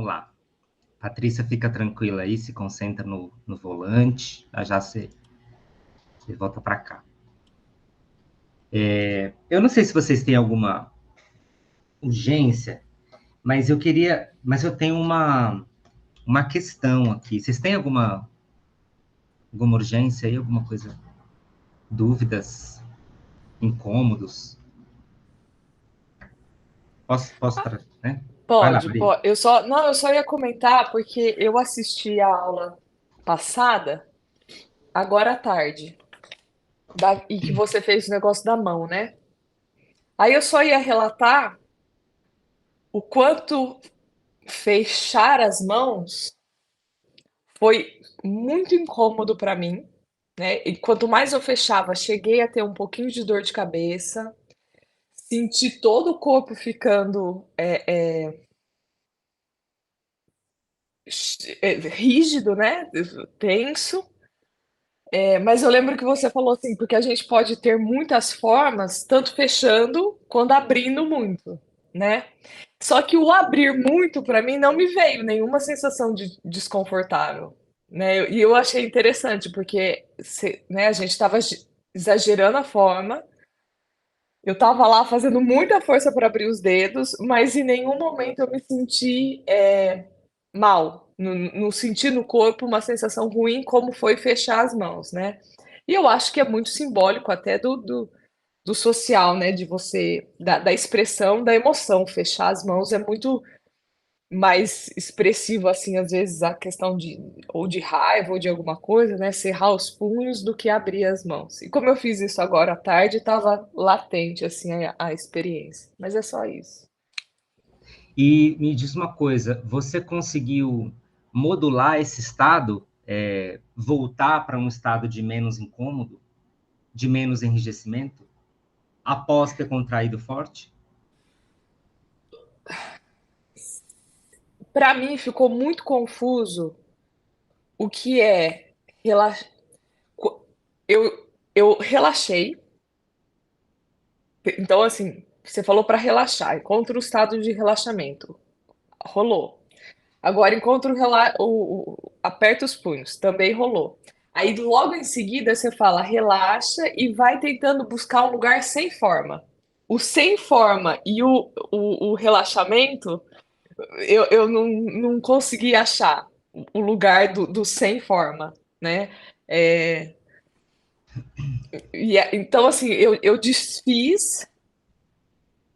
lá. Patrícia, fica tranquila aí, se concentra no volante, já você volta para cá. Eu não sei se vocês têm alguma urgência, mas eu tenho uma questão aqui. Vocês têm alguma urgência aí, alguma coisa, dúvidas, incômodos? Posso né? Vai lá, Pode, Maria. pode. Eu só ia comentar porque eu assisti a aula passada, agora à tarde, e que você fez o negócio da mão, né? Aí eu só ia relatar o quanto fechar as mãos foi muito incômodo para mim, né? E quanto mais eu fechava, cheguei a ter um pouquinho de dor de cabeça, senti todo o corpo ficando rígido, né? Tenso. Mas eu lembro que você falou assim, porque a gente pode ter muitas formas, tanto fechando quanto abrindo muito, né? Só que o abrir muito, para mim, não me veio nenhuma sensação de desconfortável, né? E eu achei interessante, porque né, a gente estava exagerando a forma, eu estava lá fazendo muita força para abrir os dedos, mas em nenhum momento eu me senti mal, não senti no corpo uma sensação ruim como foi fechar as mãos, né? E eu acho que é muito simbólico até do social, né? De você, da expressão da emoção. Fechar as mãos é muito mais expressivo, assim, às vezes, a questão ou de raiva ou de alguma coisa, né? Cerrar os punhos do que abrir as mãos. E como eu fiz isso agora à tarde, estava latente, assim, a experiência. Mas é só isso. E me diz uma coisa, você conseguiu modular esse estado, voltar para um estado de menos incômodo, de menos enrijecimento, após ter contraído forte? Para mim ficou muito confuso o que é relaxar. Eu relaxei. Então, assim, você falou para relaxar. Encontra o estado de relaxamento. Rolou. Agora encontra aperta os punhos. Também rolou. Aí logo em seguida você fala relaxa e vai tentando buscar um lugar sem forma. O sem forma e o relaxamento, eu não consegui achar o lugar do sem forma, né? É, então, assim, eu desfiz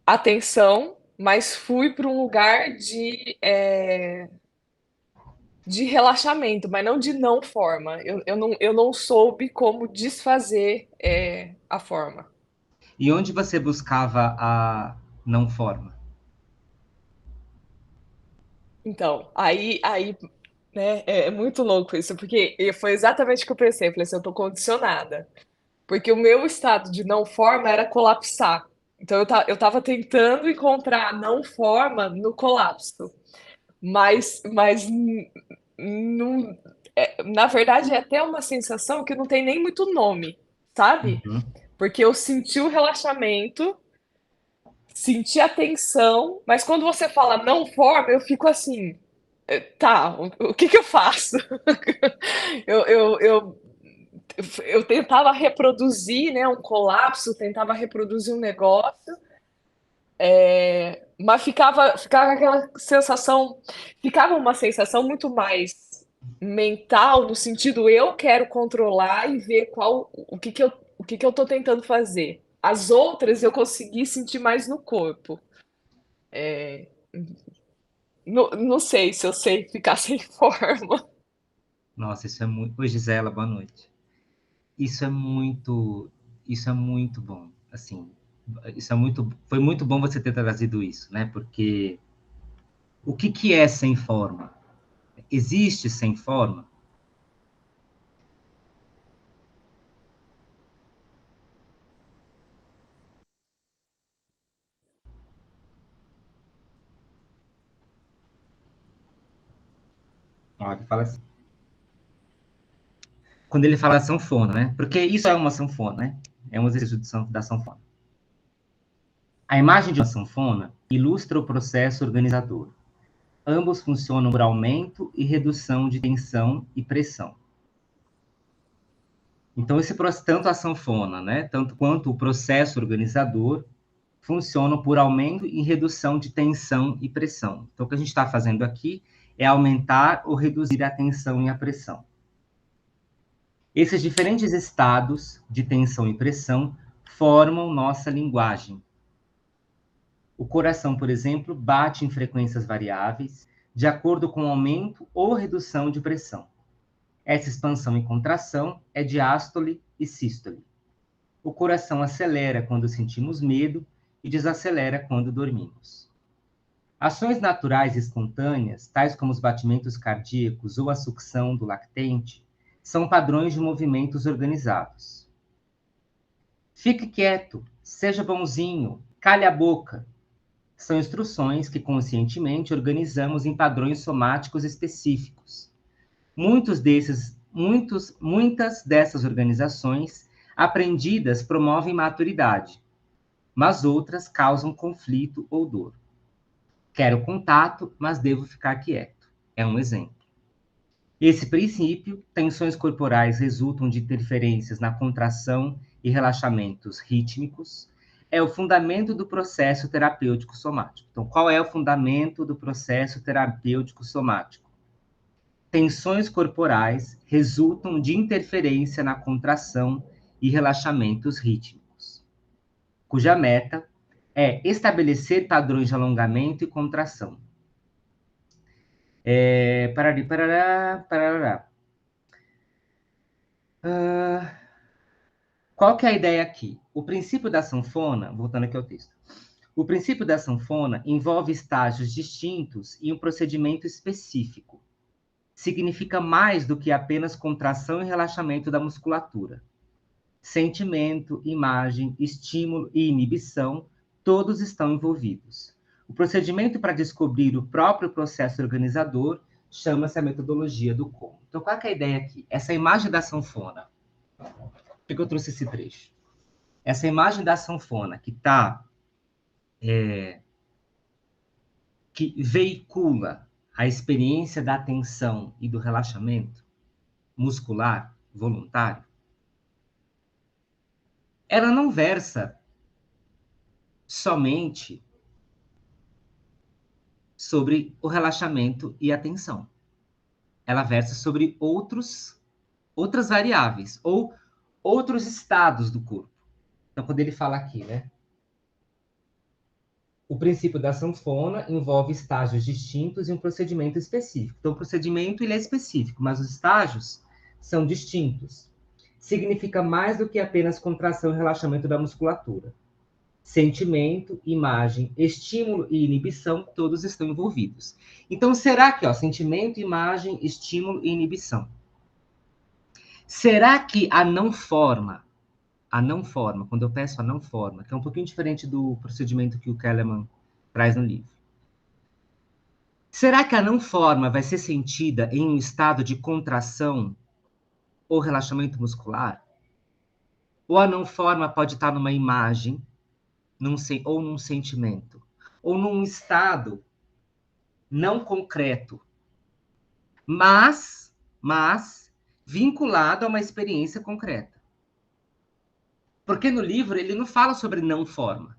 a tensão, mas fui para um lugar de relaxamento, mas não de não forma. Eu não soube como desfazer a forma. E onde você buscava a não forma? Então, aí né, é muito louco isso, porque foi exatamente o que eu pensei. Eu falei assim, eu tô condicionada. Porque o meu estado de não forma era colapsar. Então eu tava tentando encontrar a não forma no colapso. Mas não, na verdade é até uma sensação que não tem nem muito nome, sabe? Uhum. Porque eu senti o relaxamento, senti a tensão, mas quando você fala não forma, eu fico assim, tá, o que que eu faço? eu, eu, eu, eu tentava reproduzir, né, um colapso, tentava reproduzir um negócio, mas ficava aquela sensação, ficava uma sensação muito mais mental, no sentido eu quero controlar e ver o que que eu tô tentando fazer. As outras eu consegui sentir mais no corpo. Não sei se eu sei ficar sem forma. Nossa, isso é muito. Oi, Gisela, boa noite. Isso é muito, isso é muito bom. Assim, foi muito bom você ter trazido isso, né? Porque o que que é sem forma? Existe sem forma? Ó, ele fala assim. Quando ele fala sanfona, né? Porque isso é uma sanfona, né? É um exercício da sanfona. A imagem de uma sanfona ilustra o processo organizador. Ambos funcionam por aumento e redução de tensão e pressão. Então, tanto a sanfona, né, tanto quanto o processo organizador, funcionam por aumento e redução de tensão e pressão. Então, o que a gente está fazendo aqui é aumentar ou reduzir a tensão e a pressão. Esses diferentes estados de tensão e pressão formam nossa linguagem. O coração, por exemplo, bate em frequências variáveis, de acordo com o aumento ou redução de pressão. Essa expansão e contração é diástole e sístole. O coração acelera quando sentimos medo e desacelera quando dormimos. Ações naturais e espontâneas, tais como os batimentos cardíacos ou a sucção do lactente, são padrões de movimentos organizados. Fique quieto, seja bonzinho, cale a boca. São instruções que conscientemente organizamos em padrões somáticos específicos. Muitas dessas organizações aprendidas promovem maturidade, mas outras causam conflito ou dor. Quero contato, mas devo ficar quieto. É um exemplo. Esse princípio, tensões corporais resultam de interferências na contração e relaxamentos rítmicos, é o fundamento do processo terapêutico somático. Então, qual é o fundamento do processo terapêutico somático? Tensões corporais resultam de interferência na contração e relaxamentos rítmicos, cuja meta é estabelecer padrões de alongamento e contração. Parari, parará, parará. Qual que é a ideia aqui? O princípio da sanfona, voltando aqui ao texto, o princípio da sanfona envolve estágios distintos e um procedimento específico. Significa mais do que apenas contração e relaxamento da musculatura. Sentimento, imagem, estímulo e inibição, todos estão envolvidos. O procedimento para descobrir o próprio processo organizador chama-se a metodologia do como. Então, qual é a ideia aqui? Essa imagem da sanfona. Por que eu trouxe esse trecho? Essa imagem da sanfona que veicula a experiência da tensão e do relaxamento muscular voluntário, ela não versa somente sobre o relaxamento e a tensão. Ela versa sobre outras variáveis ou outros estados do corpo. Então, quando ele fala aqui, né? O princípio da sanfona envolve estágios distintos e um procedimento específico. Então, o procedimento ele é específico, mas os estágios são distintos. Significa mais do que apenas contração e relaxamento da musculatura. Sentimento, imagem, estímulo e inibição, todos estão envolvidos. Então, será que, sentimento, imagem, estímulo e inibição. Será que a não forma, quando eu peço a não forma, que é um pouquinho diferente do procedimento que o Kellerman traz no livro. Será que a não forma vai ser sentida em um estado de contração ou relaxamento muscular? Ou a não forma pode estar numa imagem, ou num sentimento, ou num estado não concreto, mas vinculado a uma experiência concreta. Porque no livro ele não fala sobre não forma.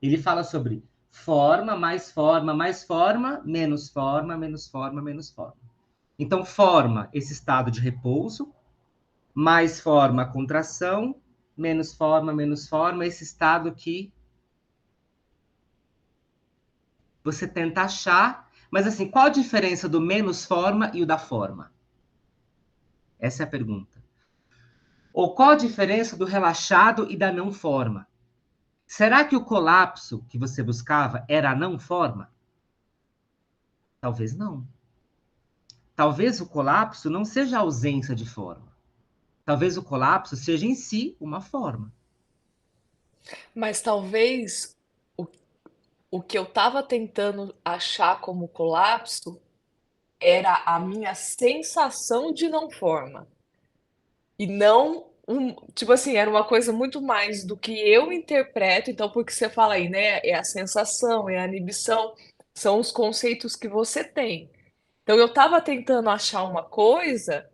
Ele fala sobre forma, mais forma, mais forma, menos forma, menos forma, menos forma. Então, forma, esse estado de repouso, mais forma, contração, menos forma, esse estado que você tenta achar. Mas, assim, qual a diferença do menos forma e o da forma? Essa é a pergunta. Ou qual a diferença do relaxado e da não forma? Será que o colapso que você buscava era a não forma? Talvez não. Talvez o colapso não seja a ausência de forma. Talvez o colapso seja em si uma forma. Mas talvez o, o que eu estava tentando achar como colapso era a minha sensação de não forma. E não tipo assim, era uma coisa muito mais do que eu interpreto, então porque você fala aí, né, é a sensação, é a inibição. são os conceitos que você tem. Então eu estava tentando achar uma coisa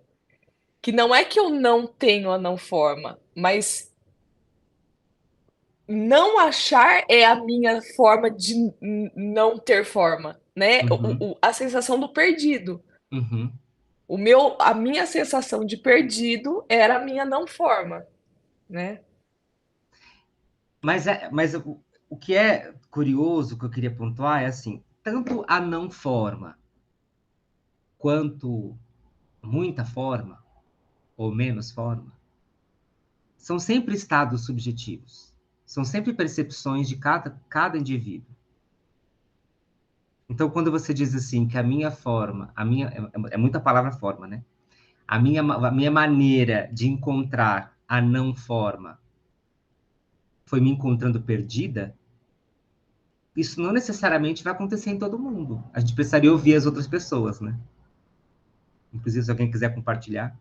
que não é que eu não tenho a não forma, mas não achar é a minha forma de não ter forma, né? Uhum, A sensação do perdido. uhum. A minha sensação de perdido era a minha não forma, né? Mas o que é curioso, que eu queria pontuar, é assim, tanto a não forma quanto muita forma, ou menos forma, são sempre estados subjetivos. São sempre percepções de cada indivíduo. Então, quando você diz assim, que a minha forma, é muita palavra forma, né? A minha maneira de encontrar a não forma foi me encontrando perdida, isso não necessariamente vai acontecer em todo mundo. A gente precisaria ouvir as outras pessoas, né? Inclusive, se alguém quiser compartilhar.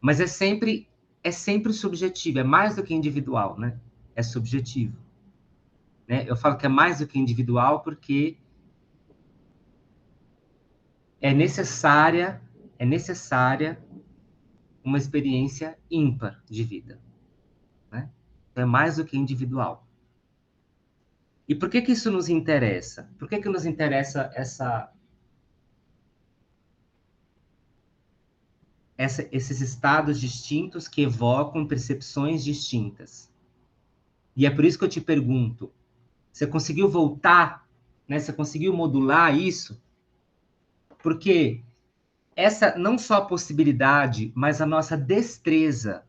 Mas é sempre subjetivo, é mais do que individual, né? É subjetivo, né? Eu falo que é mais do que individual porque é necessária uma experiência ímpar de vida, né? É mais do que individual. E por que que isso nos interessa? Por que que nos interessa esses estados distintos que evocam percepções distintas? E é por isso que eu te pergunto, você conseguiu voltar, né? Você conseguiu modular isso? Porque essa não só a possibilidade, mas a nossa destreza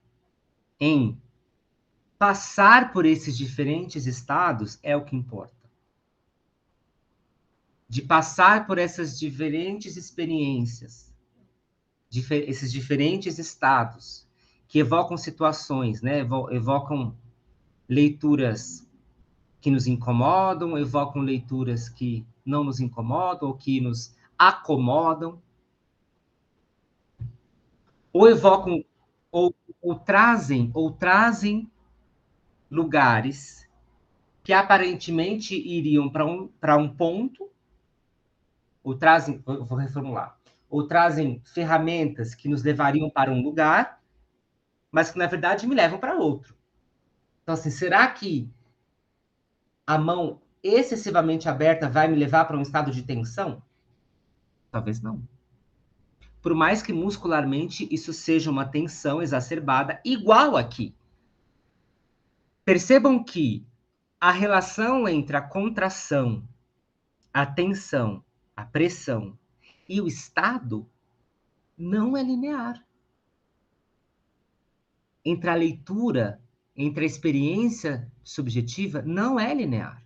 em passar por esses diferentes estados é o que importa. De passar por essas diferentes experiências, esses diferentes estados, que evocam situações, né? Evocam leituras que nos incomodam, evocam leituras que não nos incomodam, ou que nos acomodam, ou evocam, ou, ou trazem lugares que aparentemente iriam para um ponto, ou trazem, eu vou reformular, ou trazem ferramentas que nos levariam para um lugar, mas que na verdade me levam para outro. Então, assim, será que a mão excessivamente aberta vai me levar para um estado de tensão? Talvez não. Por mais que muscularmente isso seja uma tensão exacerbada, igual aqui. Percebam que a relação entre a contração, a tensão, a pressão e o estado não é linear. Entre a leitura, entre a experiência subjetiva, não é linear.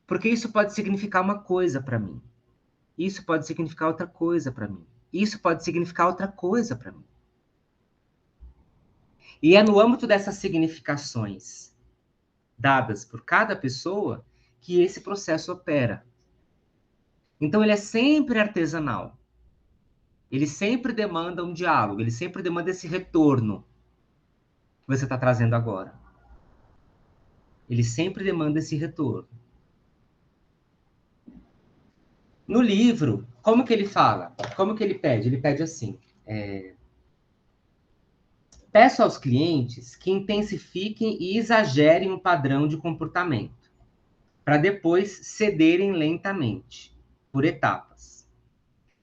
Porque isso pode significar uma coisa para mim. Isso pode significar outra coisa para mim. Isso pode significar outra coisa para mim. E é no âmbito dessas significações dadas por cada pessoa que esse processo opera. Então, ele é sempre artesanal. Ele sempre demanda um diálogo, ele sempre demanda esse retorno que você está trazendo agora. Ele sempre demanda esse retorno. No livro, como que ele fala? Como que ele pede? Ele pede assim: peço aos clientes que intensifiquem e exagerem o padrão de comportamento, para depois cederem lentamente, por etapas.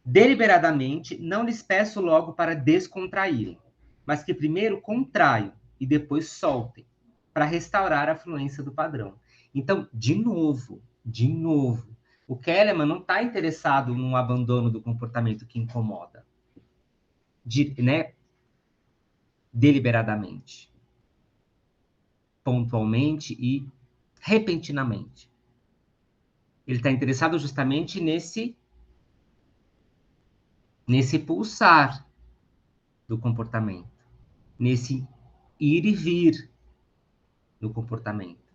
Deliberadamente, não lhes peço logo para descontraírem, mas que primeiro contraiam e depois soltem, para restaurar a fluência do padrão. Então, de novo, o Kahneman não está interessado num abandono do comportamento que incomoda, né, deliberadamente, pontualmente e repentinamente. Ele está interessado justamente nesse pulsar do comportamento, nesse ir e vir do comportamento.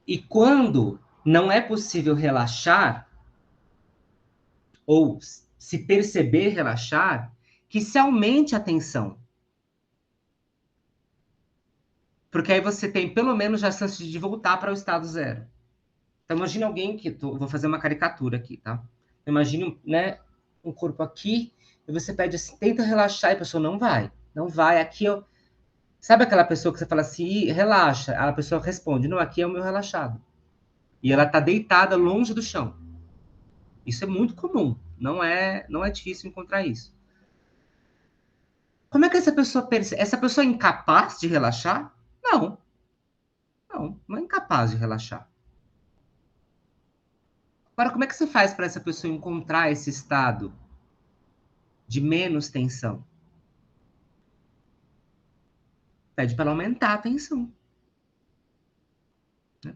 E quando não é possível relaxar, ou se perceber relaxar, que se aumente a tensão. Porque aí você tem, pelo menos, já a chance de voltar para o estado zero. Então, imagine alguém que... vou fazer uma caricatura aqui, tá? Imagine, né, um corpo aqui, e você pede assim, tenta relaxar, e a pessoa não vai. Não vai, aqui eu... Sabe aquela pessoa que você fala assim, relaxa? A pessoa responde, não, aqui é o meu relaxado. E ela está deitada longe do chão. Isso é muito comum. Não é difícil encontrar isso. Como é que essa pessoa percebe? Essa pessoa é incapaz de relaxar? Não. Não é incapaz de relaxar. Agora, como é que você faz para essa pessoa encontrar esse estado de menos tensão? Pede para ela aumentar a tensão.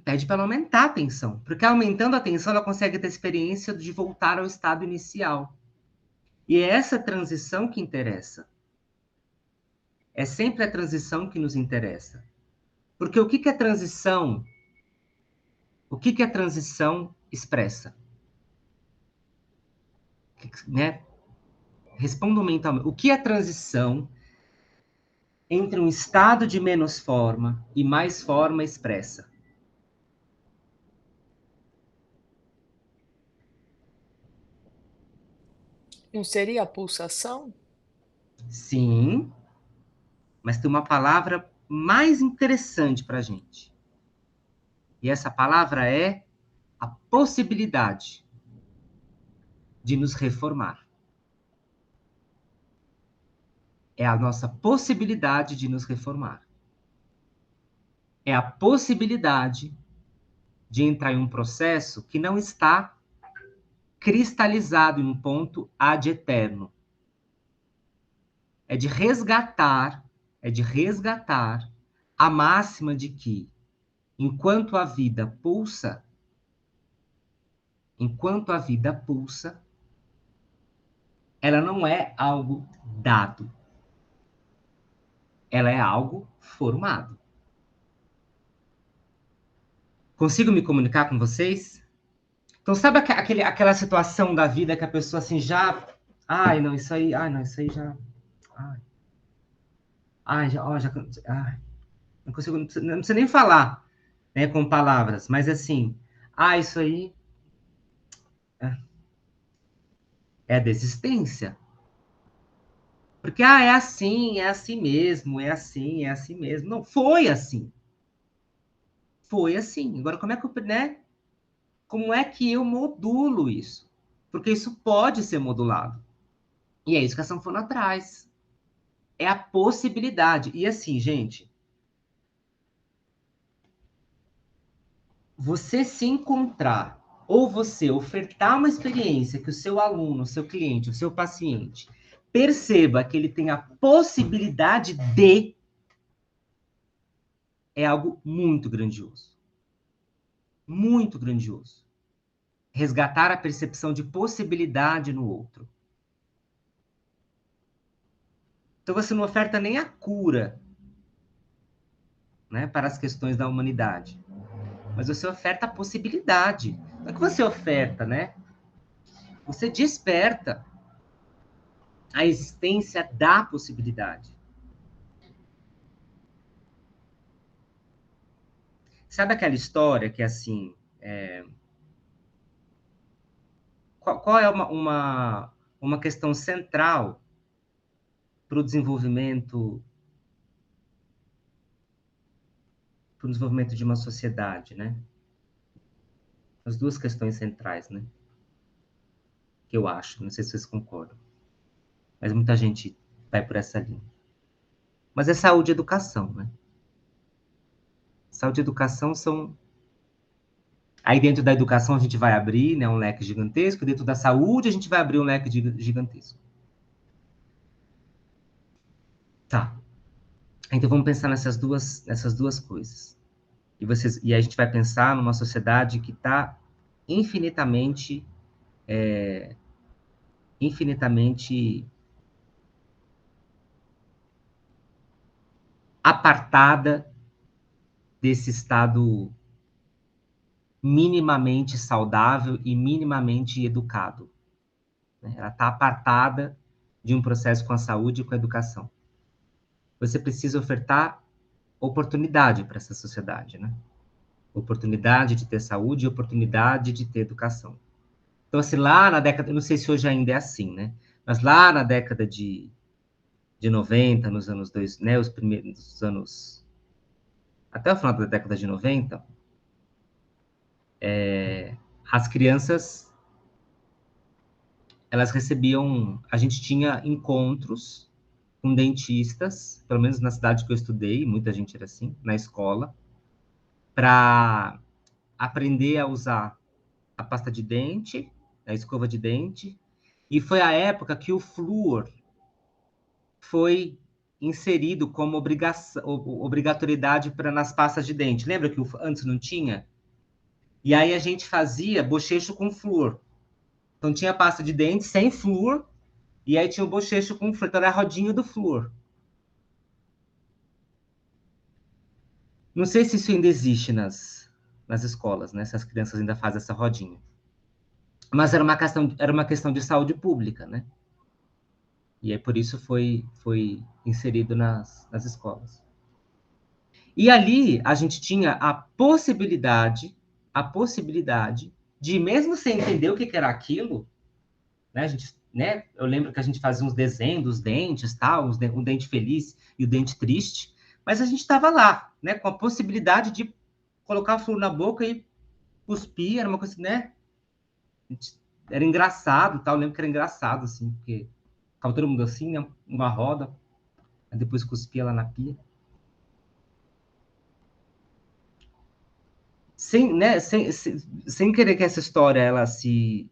Pede para ela aumentar a tensão. Porque aumentando a tensão, ela consegue ter a experiência de voltar ao estado inicial. E é essa transição que interessa. É sempre a transição que nos interessa. Porque o que a transição... O que a transição expressa? Né? Respondam mentalmente. O que a transição entre um estado de menos forma e mais forma expressa? Não seria a pulsação? Sim, mas tem uma palavra mais interessante para a gente. E essa palavra é a possibilidade de nos reformar. É a nossa possibilidade de nos reformar. É a possibilidade de entrar em um processo que não está cristalizado em um ponto ad eterno. É de resgatar a máxima de que, enquanto a vida pulsa, ela não é algo dado. Ela é algo formado. Consigo me comunicar com vocês? Então, sabe aquela situação da vida que a pessoa assim já... Ai, não, isso aí... Ai, não, isso aí já... Ai, já... Ó, já ai, não consigo... Não precisa nem falar, né, com palavras. Mas assim... Ah, isso aí... É desistência. Porque, é assim mesmo, é assim mesmo. Não, foi assim. Foi assim. Agora, como é que eu, né? Como é que eu modulo isso? Porque isso pode ser modulado. E é isso que a sanfona traz. É a possibilidade. E assim, gente, você se encontrar ou você ofertar uma experiência que o seu aluno, o seu cliente, o seu paciente perceba que ele tem a possibilidade de, é algo muito grandioso. Muito grandioso. Resgatar a percepção de possibilidade no outro. Então você não oferta nem a cura, né, para as questões da humanidade, mas você oferta a possibilidade. Não é que você oferta, né? Você desperta a existência da possibilidade. Sabe aquela história que, assim, qual é uma questão central para o desenvolvimento de uma sociedade, né? As duas questões centrais, né? Que eu acho, não sei se vocês concordam, mas muita gente vai por essa linha. Mas é saúde e educação, né? Saúde e educação são... Aí dentro da educação a gente vai abrir, né, um leque gigantesco, dentro da saúde a gente vai abrir um leque gigantesco. Tá. Então vamos pensar nessas duas coisas. E a gente vai pensar numa sociedade que está infinitamente, infinitamente apartada desse estado minimamente saudável e minimamente educado. Ela está apartada de um processo com a saúde e com a educação. Você precisa ofertar oportunidade para essa sociedade, né? Oportunidade de ter saúde e oportunidade de ter educação. Então, assim, lá na década, eu não sei se hoje ainda é assim, né? Mas lá na década de 90, nos anos 2, né? Os primeiros anos, até o final da década de 90, as crianças, elas recebiam, a gente tinha encontros com dentistas, pelo menos na cidade que eu estudei, muita gente era assim, na escola, para aprender a usar a pasta de dente, a escova de dente, e foi a época que o flúor foi inserido como obrigatoriedade para nas pastas de dente. Lembra que antes não tinha? E aí a gente fazia bochecho com flúor. Então tinha pasta de dente sem flúor, e aí tinha o bochecho com flúor. Então era a rodinha do flúor. Não sei se isso ainda existe nas escolas, né? Se as crianças ainda fazem essa rodinha. Mas era uma questão de saúde pública, né? E aí por isso foi inserido nas escolas. E ali a gente tinha a possibilidade de, mesmo sem entender o que era aquilo, né? A gente, né? Eu lembro que a gente fazia uns desenhos dos dentes, tal, um dente feliz e o dente triste, mas a gente estava lá, né? Com a possibilidade de colocar o flúor na boca e cuspir, era uma coisa, né? Era engraçado, tal. Eu lembro que era engraçado, assim, porque ficava todo mundo assim, né? Uma roda, aí depois cuspia lá na pia. Sem, né, sem querer que essa história ela se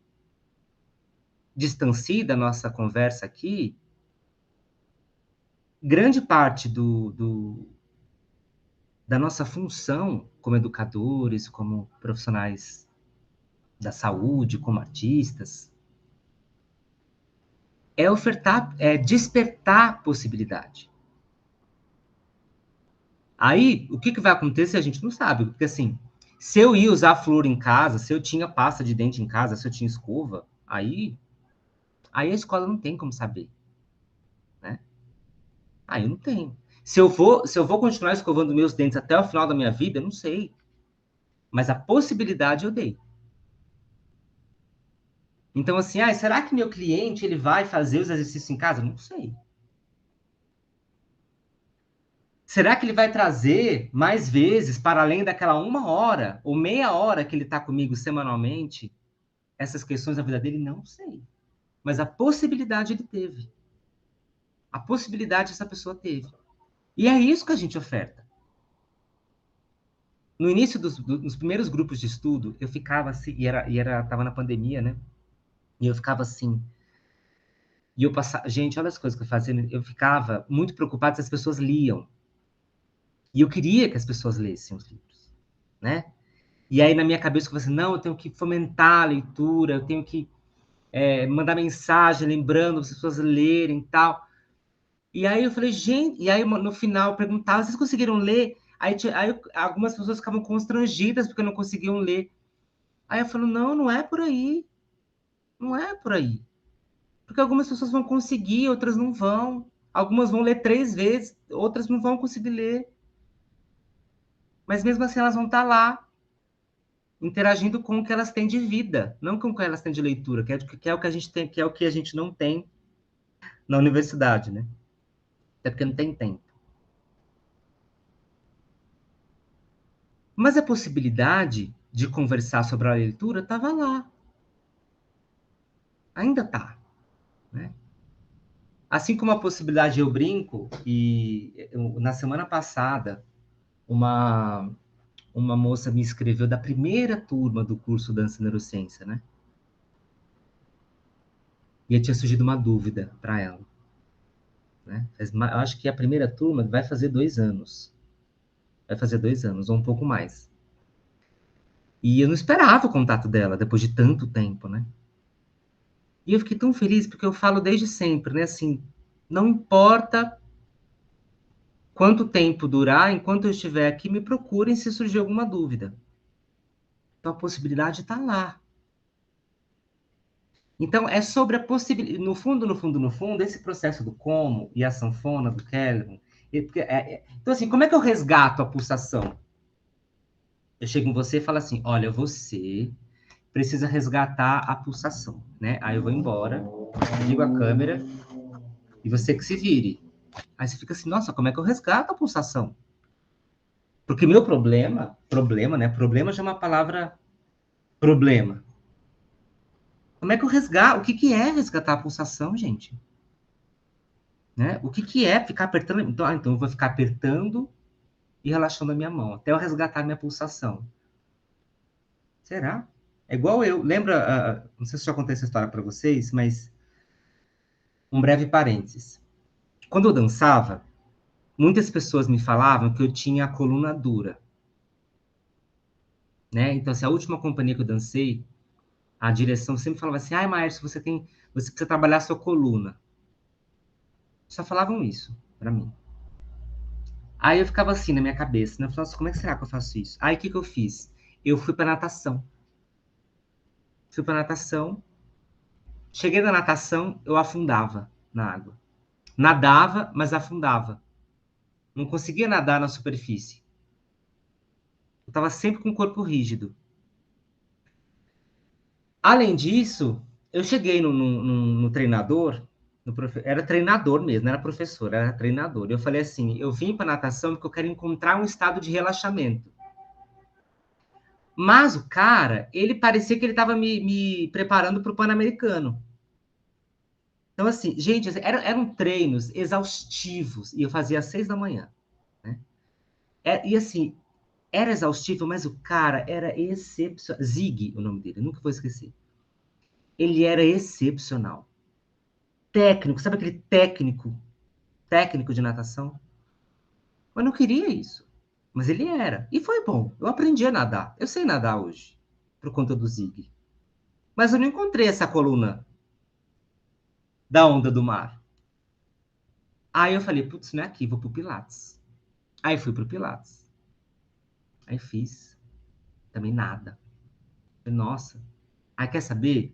distancie da nossa conversa aqui, grande parte da nossa função como educadores, como profissionais da saúde, como artistas, é ofertar, é despertar possibilidade. Aí, o que vai acontecer, a gente não sabe, porque assim, se eu ia usar flúor em casa, se eu tinha pasta de dente em casa, se eu tinha escova, aí a escola não tem como saber, né? Aí eu não tenho. Se eu vou continuar escovando meus dentes até o final da minha vida, eu não sei. Mas a possibilidade eu dei. Então, assim, será que meu cliente ele vai fazer os exercícios em casa? Não sei. Será que ele vai trazer mais vezes, para além daquela 1 hora ou meia hora que ele está comigo semanalmente, essas questões da vida dele? Não sei. Mas a possibilidade ele teve. A possibilidade essa pessoa teve. E é isso que a gente oferta. No início dos primeiros grupos de estudo, eu ficava assim, tava na pandemia, né? E eu ficava assim, e eu passava, gente, olha as coisas que eu fazia, eu ficava muito preocupado se as pessoas liam. E eu queria que as pessoas lessem os livros, né? E aí na minha cabeça eu falei assim, não, eu tenho que fomentar a leitura, eu tenho que mandar mensagem lembrando as pessoas lerem e tal. E aí eu falei, gente, e aí no final eu perguntava, vocês conseguiram ler? Aí algumas pessoas ficavam constrangidas porque não conseguiam ler. Aí eu falo, não, não é por aí. Não é por aí. Porque algumas pessoas vão conseguir, outras não vão. Algumas vão ler 3 vezes, outras não vão conseguir ler. Mas mesmo assim elas vão estar lá, interagindo com o que elas têm de vida, não com o que elas têm de leitura, que é o que a gente tem, que é o que a gente não tem na universidade, né? Até porque não tem tempo. Mas a possibilidade de conversar sobre a leitura estava lá. Ainda está, né? Assim como a possibilidade, eu brinco, na semana passada, uma moça me escreveu da primeira turma do curso Dança e Neurociência, né? E tinha surgido uma dúvida para ela, né? Eu acho que a primeira turma vai fazer 2 anos. Vai fazer 2 anos, ou um pouco mais. E eu não esperava o contato dela, depois de tanto tempo, né? E eu fiquei tão feliz, porque eu falo desde sempre, né? Assim, não importa quanto tempo durar, enquanto eu estiver aqui, me procurem se surgir alguma dúvida. Então, a possibilidade está lá. Então, é sobre a possibilidade. No fundo, esse processo do como e a sanfona do Kelvin, Então, assim, como é que eu resgato a pulsação? Eu chego em você e falo assim, olha, você precisa resgatar a pulsação, né? Aí eu vou embora, ligo a câmera e você que se vire. Aí você fica assim, nossa, como é que eu resgato a pulsação? Porque meu problema, né? Problema já é uma palavra problema. Como é que eu resgato? O que que é resgatar a pulsação, gente? Né? O que que é ficar apertando? Então eu vou ficar apertando e relaxando a minha mão até eu resgatar a minha pulsação. Será? É igual eu. Lembra? Não sei se eu já contei essa história para vocês, mas um breve parênteses. Quando eu dançava, muitas pessoas me falavam que eu tinha a coluna dura, né? Então, assim, a última companhia que eu dancei, a direção sempre falava assim: "Ai, Márcio, você precisa trabalhar a sua coluna". Só falavam isso para mim. Aí eu ficava assim na minha cabeça, né? Eu falava assim, como é que será que eu faço isso? Aí o que que eu fiz? Eu fui para natação. Fui para natação. Cheguei na natação, eu afundava na água. Nadava, mas afundava. Não conseguia nadar na superfície. Eu estava sempre com o corpo rígido. Além disso, eu cheguei no treinador, era treinador mesmo, não era professor, era treinador. Eu falei assim: eu vim para natação porque eu quero encontrar um estado de relaxamento. Mas o cara, ele parecia que ele estava me preparando para o Pan-Americano. Então, assim, gente, eram treinos exaustivos, e eu fazia às 6 da manhã, né? E assim, era exaustivo, mas o cara era excepcional. Zig, o nome dele, eu nunca vou esquecer. Ele era excepcional. Técnico, sabe aquele técnico de natação? Eu não queria isso, mas ele era. E foi bom. Eu aprendi a nadar. Eu sei nadar hoje, por conta do Zig. Mas eu não encontrei essa coluna da onda do mar. Aí eu falei, putz, não é aqui, vou pro Pilates. Aí fui pro Pilates. Aí fiz. Também nada. Nossa. Aí quer saber?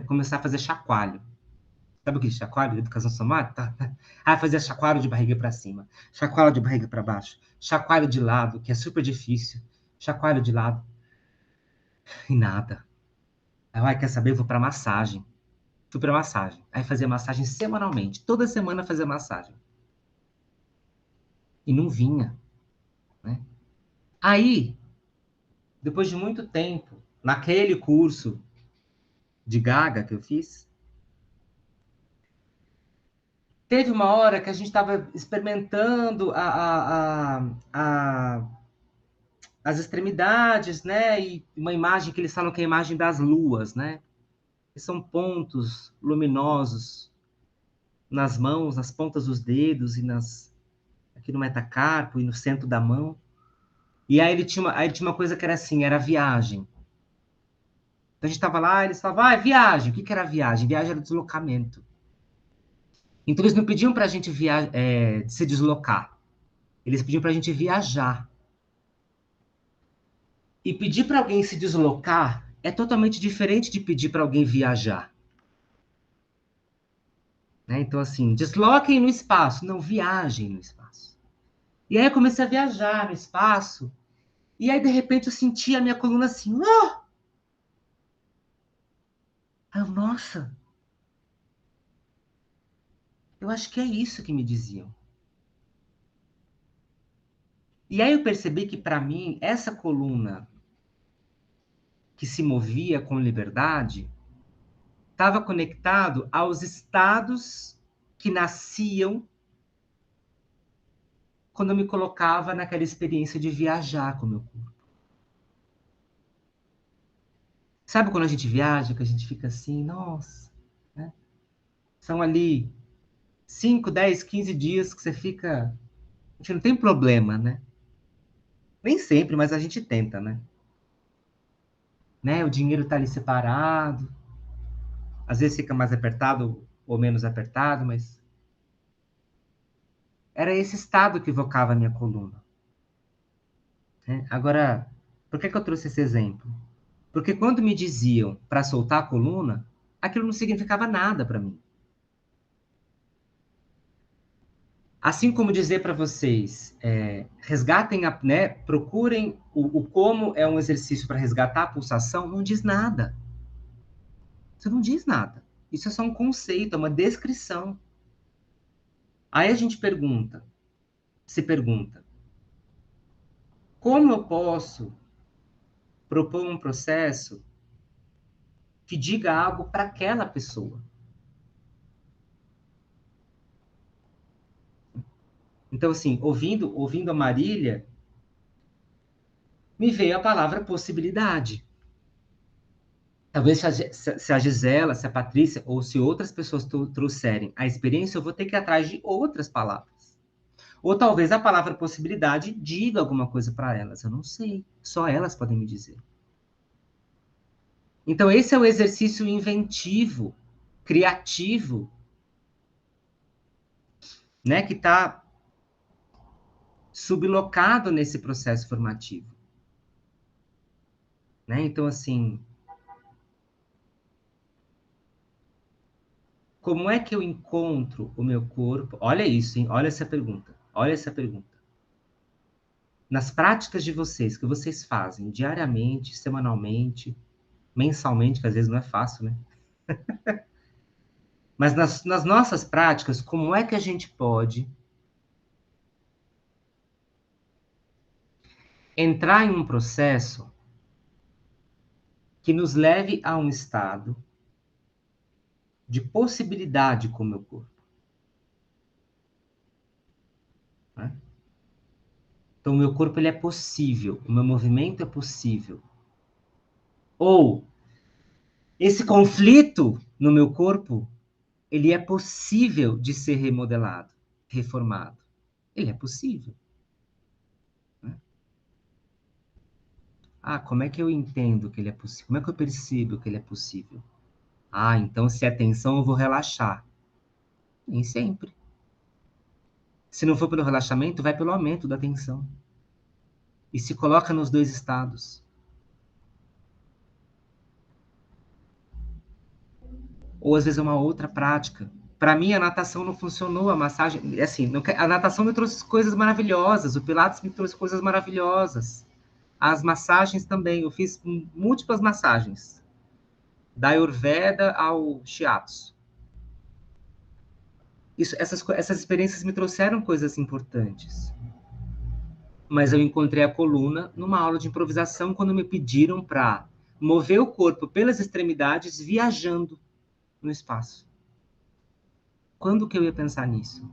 Começar a fazer chacoalho. Sabe aquele chacoalho de educação somática? Tá. Ah, fazia chacoalho de barriga para cima, chacoalho de barriga para baixo, chacoalho de lado, que é super difícil, chacoalho de lado, e nada. Aí, quer saber? Eu vou para massagem. Fui para massagem. Aí fazia massagem semanalmente. Toda semana fazia massagem. E não vinha, né? Aí, depois de muito tempo, naquele curso de Gaga que eu fiz, teve uma hora que a gente estava experimentando as extremidades, né? E uma imagem que eles falam que é a imagem das luas, né? Que são pontos luminosos nas mãos, nas pontas dos dedos e aqui no metacarpo e no centro da mão. E aí ele tinha uma coisa que era assim, era viagem. Então a gente estava lá, eles falavam, viagem. O que que era viagem? Viagem era deslocamento. Então eles não pediam para a gente se deslocar. Eles pediam para a gente viajar. E pedir para alguém se deslocar é totalmente diferente de pedir para alguém viajar. Né? Então, assim, desloquem no espaço, não viajem no espaço. E aí eu comecei a viajar no espaço, e aí, de repente, eu senti a minha coluna assim, oh! Aí eu, nossa, eu acho que é isso que me diziam. E aí eu percebi que, para mim, essa coluna que se movia com liberdade estava conectado aos estados que nasciam quando eu me colocava naquela experiência de viajar com o meu corpo. Sabe quando a gente viaja, que a gente fica assim, nossa, né? São ali 5, 10, 15 dias que você fica. A gente não tem problema, né? Nem sempre, mas a gente tenta, né? O dinheiro tá ali separado, às vezes fica mais apertado ou menos apertado, mas era esse estado que evocava a minha coluna. Né? Agora, por que eu trouxe esse exemplo? Porque quando me diziam para soltar a coluna, aquilo não significava nada para mim. Assim como dizer para vocês, resgatem, né, procurem o como é um exercício para resgatar a pulsação, não diz nada. Isso não diz nada. Isso é só um conceito, é uma descrição. Aí a gente se pergunta, como eu posso propor um processo que diga algo para aquela pessoa? Então, assim, ouvindo a Marília, me veio a palavra possibilidade. Talvez se a Gisela, se a Patrícia, ou se outras pessoas trouxerem a experiência, eu vou ter que ir atrás de outras palavras. Ou talvez a palavra possibilidade diga alguma coisa para elas. Eu não sei. Só elas podem me dizer. Então, esse é o exercício inventivo, criativo, né, que está sublocado nesse processo formativo. Né? Então, assim, como é que eu encontro o meu corpo? Olha isso, hein? Olha essa pergunta. Olha essa pergunta. Nas práticas de vocês, que vocês fazem diariamente, semanalmente, mensalmente, que às vezes não é fácil, né? Mas nas nossas práticas, como é que a gente pode entrar em um processo que nos leve a um estado de possibilidade com o meu corpo? Né? Então, o meu corpo ele é possível, o meu movimento é possível. Ou esse conflito no meu corpo, ele é possível de ser remodelado, reformado. Ele é possível. Né? Ah, como é que eu entendo que ele é possível? Como é que eu percebo que ele é possível? Ah, então se é tensão, eu vou relaxar. Nem sempre. Se não for pelo relaxamento, vai pelo aumento da tensão. E se coloca nos dois estados. Ou às vezes é uma outra prática. Para mim, a natação não funcionou, a massagem. Assim, a natação me trouxe coisas maravilhosas, o Pilates me trouxe coisas maravilhosas. As massagens também, eu fiz múltiplas massagens, da Ayurveda ao Shiatsu. Essas experiências me trouxeram coisas importantes. Mas eu encontrei a coluna numa aula de improvisação quando me pediram para mover o corpo pelas extremidades viajando no espaço. Quando que eu ia pensar nisso?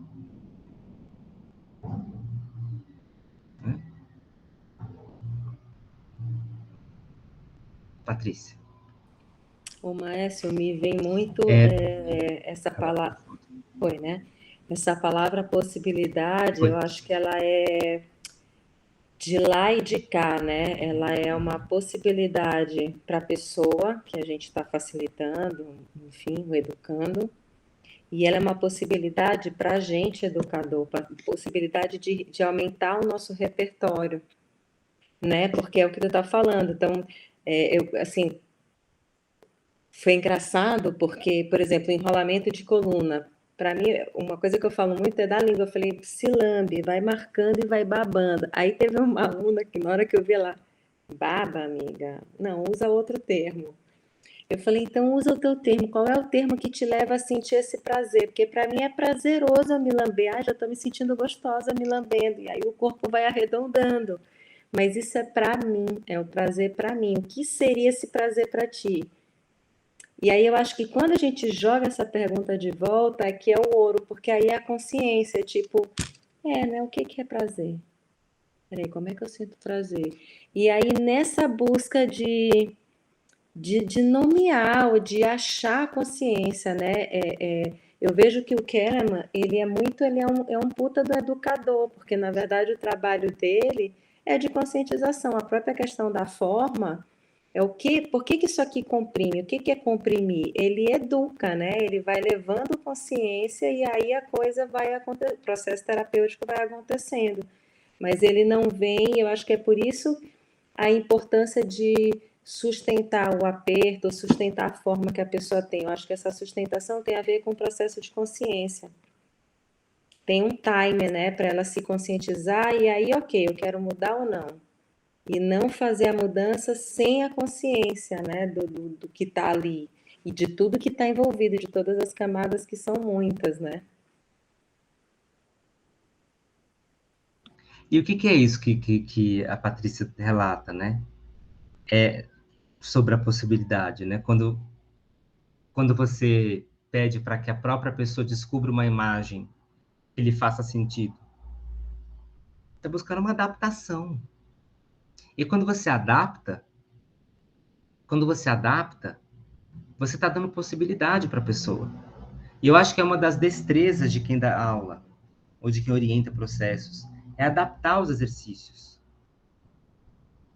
Né? Patrícia. O Maestro, me vem muito essa palavra, foi, né? Essa palavra possibilidade, Foi. eu acho que ela é de lá e de cá, né? Ela é uma possibilidade para a pessoa, que a gente está facilitando, enfim, o educando, e ela é uma possibilidade para a gente, educador, possibilidade de aumentar o nosso repertório, né? Porque é o que tu está falando. Então, assim, foi engraçado porque, por exemplo, enrolamento de coluna. Para mim, uma coisa que eu falo muito é da língua. Eu falei, se lambe, vai marcando e vai babando. Aí teve uma aluna que, na hora que eu vi ela, baba, amiga. Não, usa outro termo. Eu falei, então usa o teu termo. Qual é o termo que te leva a sentir esse prazer? Porque para mim é prazeroso eu me lamber. Ah, já estou me sentindo gostosa me lambendo. E aí o corpo vai arredondando. Mas isso é para mim, é o prazer para mim. O que seria esse prazer para ti? E aí eu acho que quando a gente joga essa pergunta de volta é que é o ouro, porque aí é a consciência, tipo, né? O que que é prazer? Peraí, como é que eu sinto prazer? E aí nessa busca de nomear ou de achar a consciência, né? Eu vejo que o Kahneman, ele é um puta do educador, porque na verdade o trabalho dele é de conscientização. A própria questão da forma é por que que isso aqui comprime? O que que é comprimir? Ele educa, né? Ele vai levando consciência e aí a coisa vai acontecendo, o processo terapêutico vai acontecendo. Mas ele não vem, eu acho que é por isso a importância de sustentar o aperto, sustentar a forma que a pessoa tem. Eu acho que essa sustentação tem a ver com o processo de consciência. tem um time, né, para ela se conscientizar e aí, ok, eu quero mudar ou não. E não fazer a mudança sem a consciência, né, do que está ali e de tudo que está envolvido, de todas as camadas que são muitas, né? E o que é isso que a Patrícia relata, né? É sobre a possibilidade, né? Quando você pede para que a própria pessoa descubra uma imagem que lhe faça sentido, está buscando uma adaptação. E quando você adapta, você está dando possibilidade para a pessoa. E eu acho que é uma das destrezas de quem dá aula, ou de quem orienta processos, é adaptar os exercícios,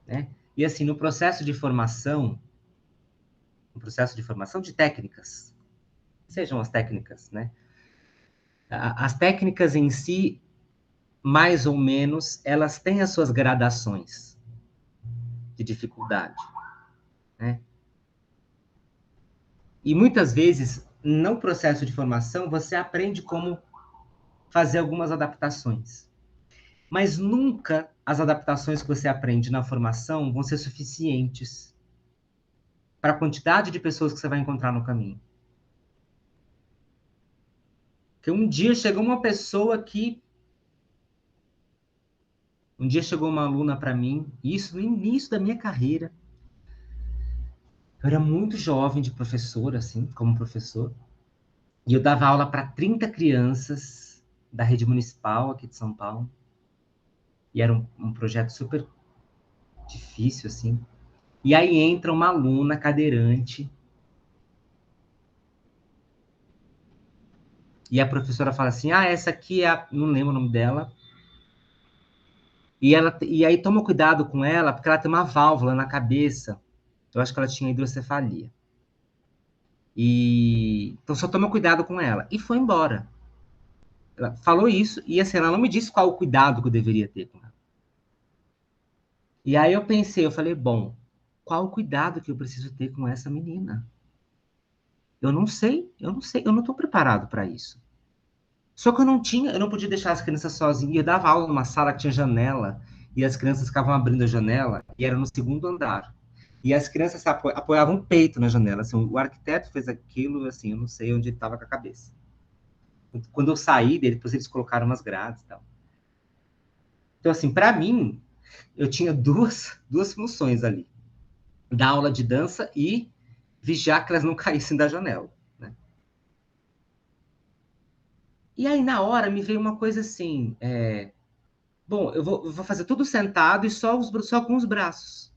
né? E assim, no processo de formação de técnicas, sejam as técnicas, né? As técnicas em si, mais ou menos, elas têm as suas gradações de dificuldade, né? E muitas vezes, no processo de formação, você aprende como fazer algumas adaptações. Mas nunca as adaptações que você aprende na formação vão ser suficientes para a quantidade de pessoas que você vai encontrar no caminho. Porque um dia chegou uma aluna para mim, isso no início da minha carreira. Eu era muito jovem de professor, assim, como professor, e eu dava aula para 30 crianças da rede municipal aqui de São Paulo. E era um projeto super difícil, assim. E aí entra uma aluna cadeirante, e a professora fala assim, essa aqui é a... Não lembro o nome dela. E aí toma cuidado com ela, porque ela tem uma válvula na cabeça. Eu acho que ela tinha hidrocefalia. Então só toma cuidado com ela. E foi embora. Ela falou isso, e assim, ela não me disse qual o cuidado que eu deveria ter com ela. E aí eu falei, bom, qual o cuidado que eu preciso ter com essa menina? Eu não sei, eu não estou preparado para isso. Só que eu não podia deixar as crianças sozinhas. Eu dava aula numa sala que tinha janela, e as crianças ficavam abrindo a janela, e era no segundo andar. E as crianças apoiavam o peito na janela. Assim, o arquiteto fez aquilo, assim, eu não sei onde ele estava com a cabeça. Quando eu saí, depois eles colocaram umas grades e tal. Então, assim, para mim, eu tinha duas funções ali. Dar aula de dança e vigiar que elas não caíssem da janela. Né? E aí, na hora, me veio uma coisa assim... Bom, eu vou fazer tudo sentado e só com os braços.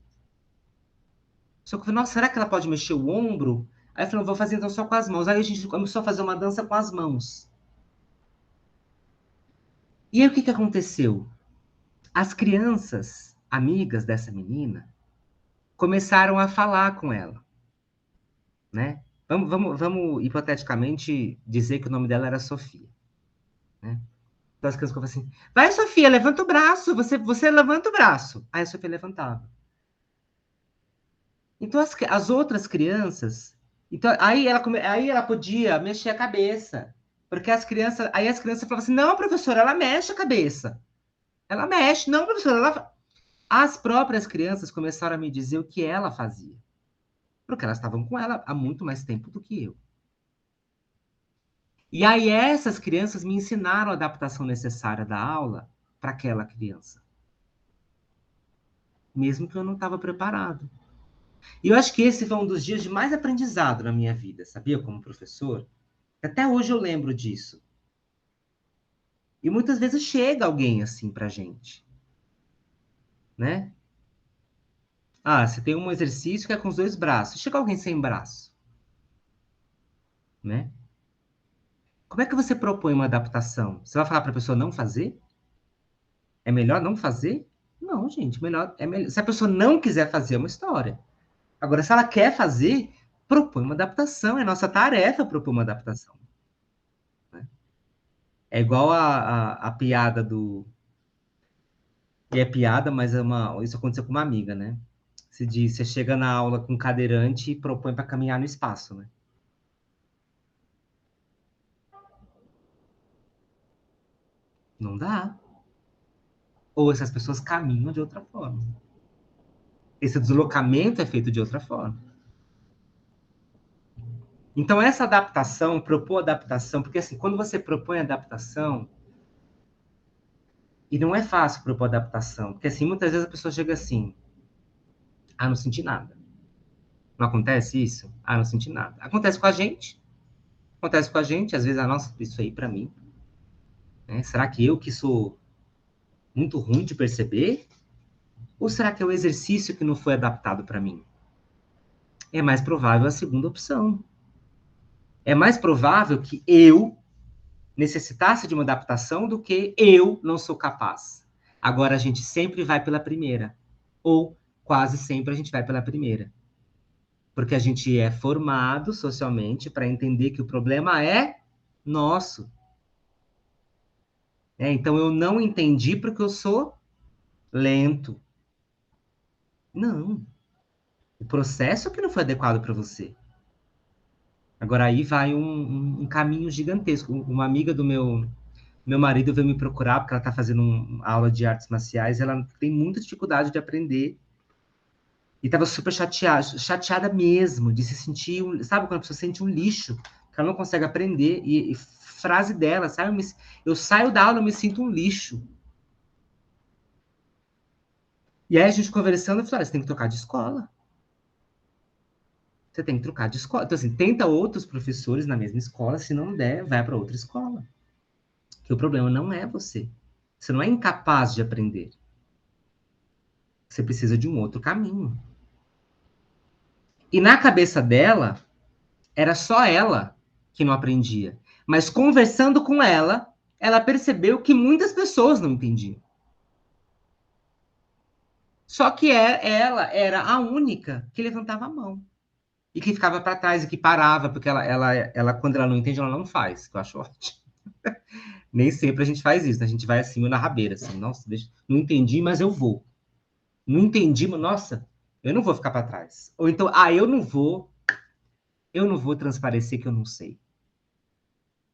Só que eu falei, nossa, será que ela pode mexer o ombro? Aí eu falei, vou fazer então só com as mãos. Aí a gente começou a fazer uma dança com as mãos. E aí o que aconteceu? As crianças, amigas dessa menina, começaram a falar com ela, né? Vamos hipoteticamente dizer que o nome dela era Sofia, né? Então as crianças falavam assim, vai Sofia, levanta o braço, você levanta o braço. Aí a Sofia levantava. Então, as outras crianças. Então, aí ela podia mexer a cabeça. Porque aí as crianças falavam assim: não, professora, ela mexe a cabeça. Ela mexe. Não, professora, ela. As próprias crianças começaram a me dizer o que ela fazia. Porque elas estavam com ela há muito mais tempo do que eu. E aí essas crianças me ensinaram a adaptação necessária da aula para aquela criança. Mesmo que eu não estava preparado. E eu acho que esse foi um dos dias de mais aprendizado na minha vida, sabia? Como professor. Até hoje eu lembro disso. E muitas vezes chega alguém assim pra gente, né? Você tem um exercício que é com os dois braços. Chega alguém sem braço, né? Como é que você propõe uma adaptação? Você vai falar para a pessoa não fazer? É melhor não fazer? Não, gente, melhor. Se a pessoa não quiser fazer, é uma história. Agora, se ela quer fazer, propõe uma adaptação. É nossa tarefa propor uma adaptação. Né? É igual a piada do... E é piada, mas isso aconteceu com uma amiga, né? Você chega na aula com um cadeirante e propõe para caminhar no espaço, né? Não dá. Ou essas pessoas caminham de outra forma. Esse deslocamento é feito de outra forma. Então, essa adaptação, propor adaptação, porque assim, quando você propõe adaptação, e não é fácil propor adaptação, porque assim, muitas vezes a pessoa chega assim, não senti nada. Não acontece isso? Não senti nada. Acontece com a gente, às vezes, nossa, isso aí para mim, né? Será que eu que sou muito ruim de perceber? Ou será que é o exercício que não foi adaptado para mim? É mais provável a segunda opção. É mais provável que eu necessitasse de uma adaptação do que eu não sou capaz. Agora a gente sempre vai pela primeira, ou quase sempre a gente vai pela primeira. Porque a gente é formado socialmente para entender que o problema é nosso. Então eu não entendi porque eu sou lento. Não. O processo que não foi adequado para você. Agora aí vai um caminho gigantesco. Uma amiga do meu marido veio me procurar porque ela está fazendo uma aula de artes marciais. Ela tem muita dificuldade de aprender. E estava super chateada mesmo, de se sentir, sabe quando a pessoa sente um lixo, que ela não consegue aprender, e frase dela, sabe? Eu saio da aula, eu me sinto um lixo. E aí a gente conversando, eu falei, você tem que trocar de escola. Você tem que trocar de escola. Então, assim, tenta outros professores na mesma escola, se não der, vai para outra escola. Que o problema não é você. Você não é incapaz de aprender. Você precisa de um outro caminho. E na cabeça dela, era só ela que não aprendia. Mas conversando com ela, ela percebeu que muitas pessoas não entendiam. Só que ela era a única que levantava a mão. E que ficava para trás, e que parava, porque ela, quando ela não entende, ela não faz, que eu acho ótimo. Nem sempre a gente faz isso, né? A gente vai assim, na rabeira, assim, nossa, não entendi, mas eu vou. Não entendi, mas, nossa, eu não vou ficar para trás. Ou então, eu não vou transparecer que eu não sei.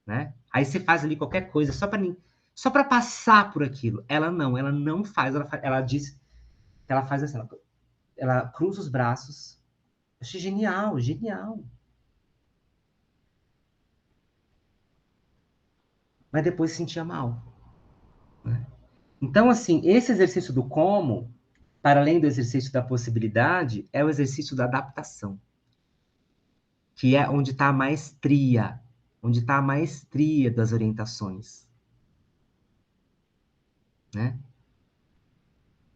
Né? Aí você faz ali qualquer coisa só para passar por aquilo. Ela não faz, ela diz que ela faz assim, ela cruza os braços. Achei genial, genial. Mas depois se sentia mal. Né? Então, assim, esse exercício do como, para além do exercício da possibilidade, é o exercício da adaptação. Que é onde está a maestria. Onde está a maestria das orientações. Né?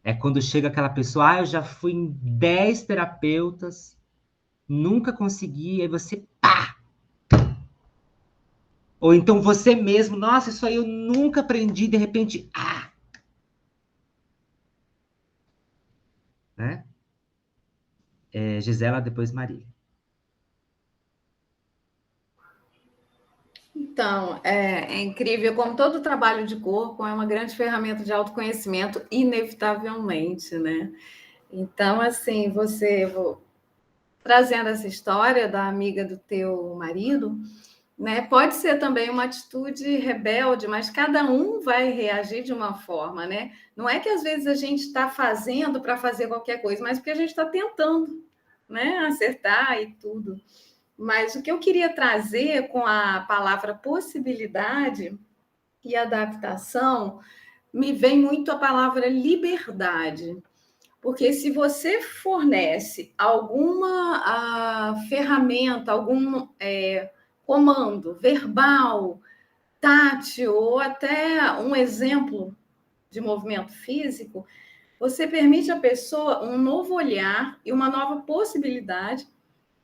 É quando chega aquela pessoa, eu já fui em 10 terapeutas, nunca consegui, aí você, pá! Ou então você mesmo, nossa, isso aí eu nunca aprendi, de repente, Né? Gisela, depois Marília. Então, é incrível como todo trabalho de corpo é uma grande ferramenta de autoconhecimento, inevitavelmente, né? Então, assim, trazendo essa história da amiga do teu marido, né? Pode ser também uma atitude rebelde, mas cada um vai reagir de uma forma, né? Não é que às vezes a gente está fazendo para fazer qualquer coisa, mas porque a gente está tentando, né? Acertar e tudo. Mas o que eu queria trazer com a palavra possibilidade e adaptação, me vem muito a palavra liberdade. Porque se você fornece alguma ferramenta, algum comando verbal, tátil, ou até um exemplo de movimento físico, você permite à pessoa um novo olhar e uma nova possibilidade,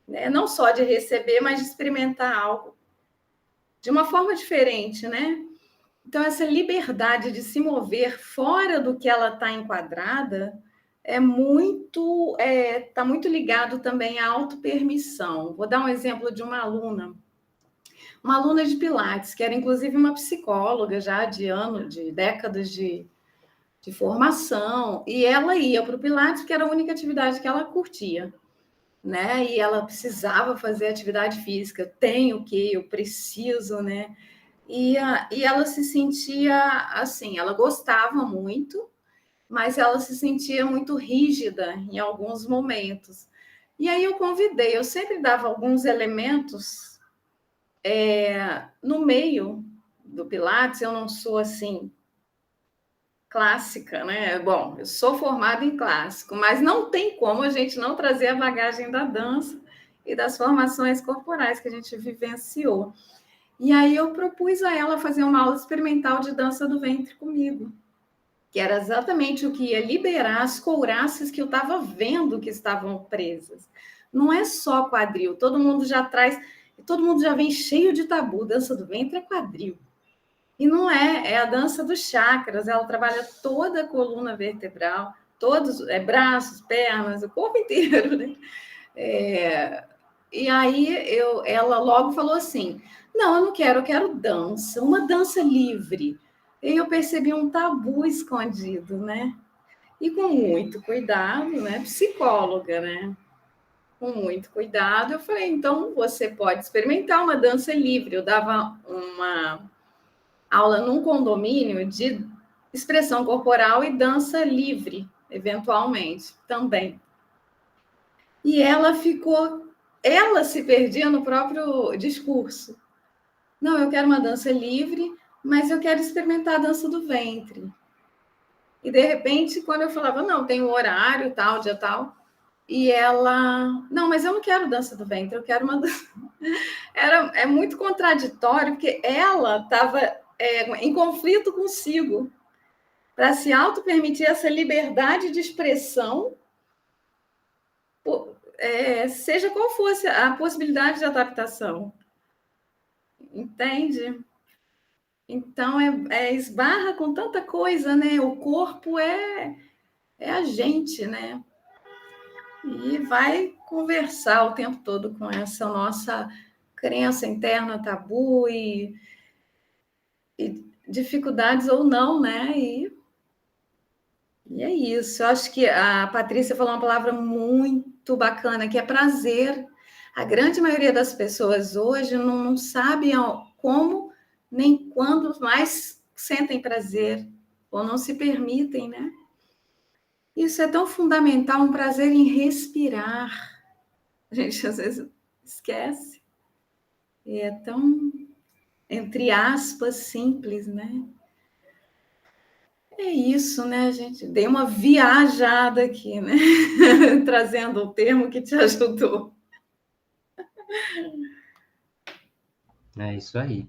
né? Não só de receber, mas de experimentar algo de uma forma diferente, né? Então, essa liberdade de se mover fora do que ela está enquadrada está muito ligado também à autopermissão. Vou dar um exemplo de uma aluna de Pilates, que era inclusive uma psicóloga já de décadas de formação, e ela ia para o Pilates porque era a única atividade que ela curtia, né? E ela precisava fazer atividade física, eu preciso, né? E ela se sentia assim, ela gostava muito, mas ela se sentia muito rígida em alguns momentos. E aí eu convidei, eu sempre dava alguns elementos no meio do Pilates, eu não sou assim clássica, né? Bom, eu sou formada em clássico, mas não tem como a gente não trazer a bagagem da dança e das formações corporais que a gente vivenciou. E aí eu propus a ela fazer uma aula experimental de dança do ventre comigo, que era exatamente o que ia liberar as couraças que eu estava vendo que estavam presas. Não é só quadril, todo mundo já traz, todo mundo já vem cheio de tabu, dança do ventre é quadril. E não é, é a dança dos chakras, ela trabalha toda a coluna vertebral, todos, braços, pernas, o corpo inteiro, né? E aí ela logo falou assim: não, eu não quero, eu quero dança, uma dança livre. E eu percebi um tabu escondido, né? E com muito cuidado, né? Psicóloga, né? Com muito cuidado, eu falei: então você pode experimentar uma dança livre. Eu dava uma aula num condomínio de expressão corporal e dança livre, eventualmente, também. E ela se perdia no próprio discurso. Não, eu quero uma dança livre, mas eu quero experimentar a dança do ventre. E de repente, quando eu falava, não, tem o horário, tal, dia tal, e ela, não, mas eu não quero dança do ventre, eu quero uma dança. É muito contraditório, porque ela estava em conflito consigo para se auto-permitir essa liberdade de expressão, seja qual fosse a possibilidade de adaptação. Entende? Então, esbarra com tanta coisa, né? O corpo é a gente, né? E vai conversar o tempo todo com essa nossa crença interna, tabu e dificuldades ou não, né? E é isso. Eu acho que a Patrícia falou uma palavra muito bacana, que é prazer. A grande maioria das pessoas hoje não sabe como nem quando mais sentem prazer ou não se permitem, né? Isso é tão fundamental, um prazer em respirar. A gente às vezes esquece. E é tão, entre aspas, simples, né? É isso, né, gente? Dei uma viajada aqui, né? Trazendo o termo que te ajudou. É isso aí.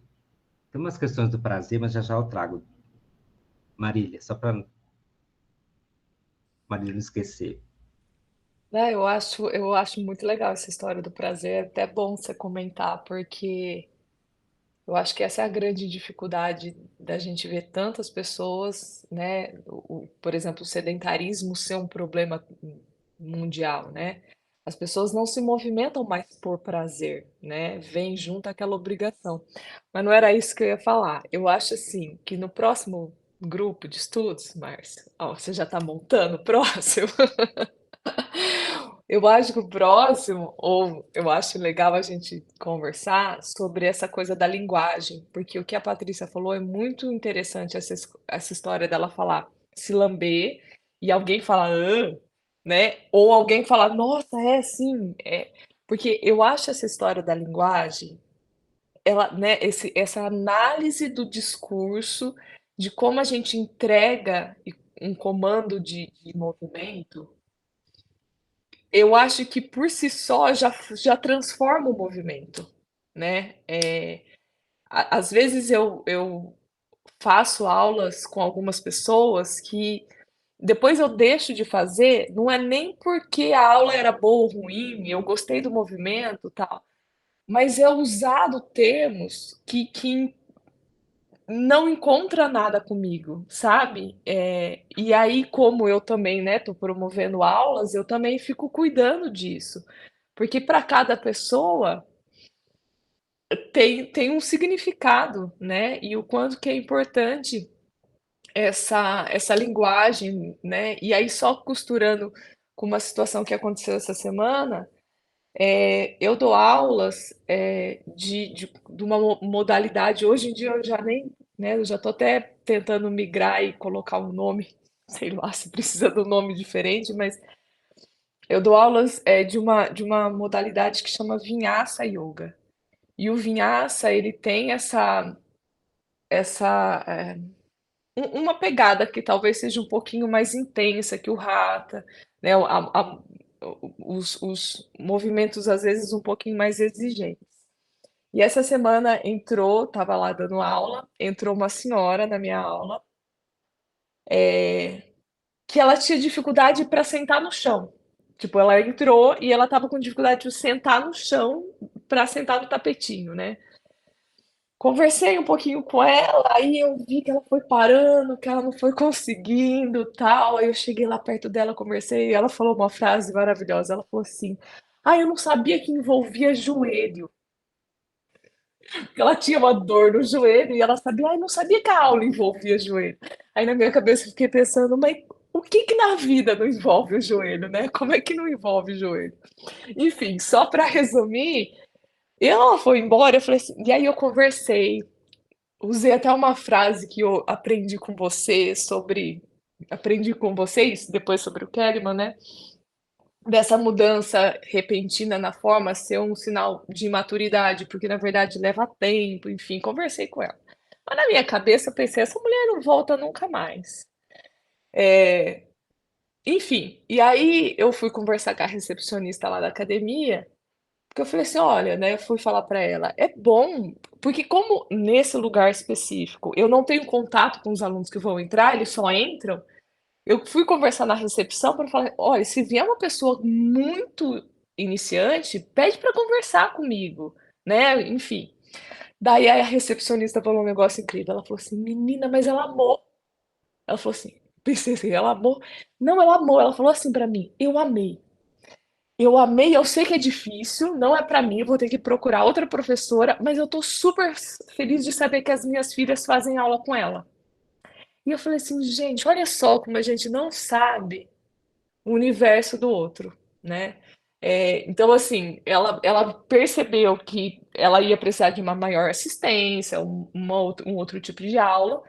Tem umas questões do prazer, mas já já eu trago. Marília, só para Marília não esquecer. Eu acho muito legal essa história do prazer, é até bom você comentar, porque eu acho que essa é a grande dificuldade da gente ver tantas pessoas, né? Por exemplo, o sedentarismo ser um problema mundial, né? As pessoas não se movimentam mais por prazer, né? Vem junto aquela obrigação. Mas não era isso que eu ia falar. Eu acho assim que no próximo grupo de estudos, Márcio, ó, você já está montando o próximo? Eu acho que o próximo, ou eu acho legal a gente conversar sobre essa coisa da linguagem, porque o que a Patrícia falou é muito interessante, essa história dela falar se lamber e alguém falar, né? Ou alguém falar, nossa, é sim, é. Porque eu acho essa história da linguagem, ela, né, essa análise do discurso, de como a gente entrega um comando de movimento. Eu acho que por si só já transforma o movimento, né? Às vezes eu faço aulas com algumas pessoas que depois eu deixo de fazer, não é nem porque a aula era boa ou ruim, eu gostei do movimento, tal, mas é usado termos que não encontra nada comigo, sabe? E aí, como eu também, né, tô promovendo aulas, eu também fico cuidando disso. Porque para cada pessoa tem um significado, né? E o quanto que é importante essa linguagem, né? E aí, só costurando com uma situação que aconteceu essa semana, Eu dou aulas de uma modalidade, hoje em dia eu já nem, né, eu já estou até tentando migrar e colocar um nome, sei lá se precisa de um nome diferente, mas eu dou aulas de uma modalidade que chama Vinyasa Yoga. E o Vinyasa, ele tem uma pegada que talvez seja um pouquinho mais intensa que o Hatha, né? Os movimentos às vezes um pouquinho mais exigentes. E essa semana estava lá dando aula, entrou uma senhora na minha aula, que ela tinha dificuldade para sentar no chão. Tipo, ela entrou e ela estava com dificuldade de sentar no chão para sentar no tapetinho, né? Conversei um pouquinho com ela, aí eu vi que ela foi parando, que ela não foi conseguindo, tal. Aí eu cheguei lá perto dela, conversei, e ela falou uma frase maravilhosa. Ela falou assim: "Ah, eu não sabia que envolvia joelho". Porque ela tinha uma dor no joelho e ela sabia, ai, não sabia que a aula envolvia joelho. Aí na minha cabeça eu fiquei pensando, mas o que que na vida não envolve o joelho, né? Como é que não envolve o joelho? Enfim, só para resumir, ela foi embora, eu falei assim, e aí eu conversei. Usei até uma frase que eu aprendi com vocês, depois sobre o Kellyman, né, dessa mudança repentina na forma ser um sinal de imaturidade, porque na verdade leva tempo, enfim, conversei com ela. Mas na minha cabeça eu pensei: "Essa mulher não volta nunca mais". Enfim, e aí eu fui conversar com a recepcionista lá da academia, porque eu falei assim: "Olha", né, eu fui falar para ela: "É bom", porque como nesse lugar específico eu não tenho contato com os alunos que vão entrar, eles só entram, eu fui conversar na recepção para falar: "Olha, se vier uma pessoa muito iniciante, pede para conversar comigo", né, enfim. Daí a recepcionista falou um negócio incrível, ela falou assim: "Menina, mas ela amou". Ela falou assim, pensei assim: "Ela amou?". Não, ela amou, ela falou assim para mim: "Eu amei". Eu amei, eu sei que é difícil, não é para mim, eu vou ter que procurar outra professora, mas eu tô super feliz de saber que as minhas filhas fazem aula com ela. E eu falei assim, gente, olha só como a gente não sabe o universo do outro, né? Então, assim, ela percebeu que ela ia precisar de uma maior assistência, um outro tipo de aula,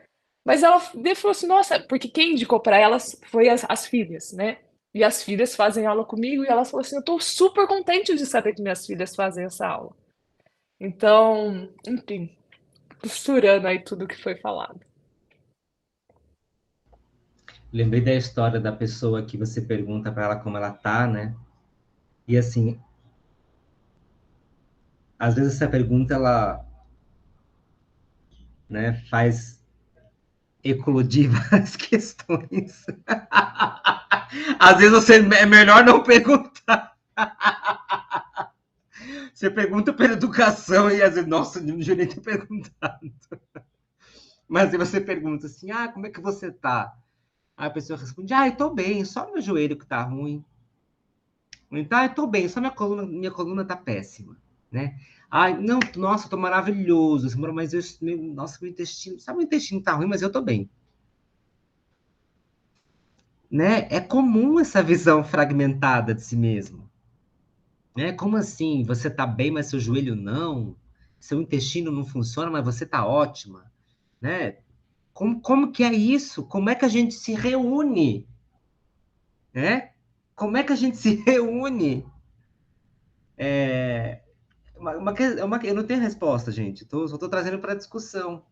mas ela falou assim, nossa, porque quem indicou para elas foi as filhas, né? E as filhas fazem aula comigo e ela falou assim, eu estou super contente de saber que minhas filhas fazem essa aula. Então, enfim, costurando aí tudo que foi falado. Lembrei da história da pessoa que você pergunta para ela como ela tá, né? E assim, às vezes essa pergunta ela, né, faz eclodir várias questões. Às vezes é melhor não perguntar. Você pergunta pela educação e às vezes, nossa, não devia nem ter perguntado. Mas aí você pergunta assim, ah, como é que você tá? Aí a pessoa responde, ah, eu tô bem, só meu joelho que tá ruim. Então, ah, eu tô bem, só minha coluna tá péssima, né? Ai, não, nossa, eu tô maravilhoso, mas nossa, meu intestino, sabe, meu intestino tá ruim, mas eu tô bem. Né? É comum essa visão fragmentada de si mesmo. Né? Como assim? Você tá bem, mas seu joelho não? Seu intestino não funciona, mas você tá ótima? Né? Como que é isso? Como é que a gente se reúne? Né? Como é que a gente se reúne? Eu não tenho resposta, gente. Só estou trazendo para discussão.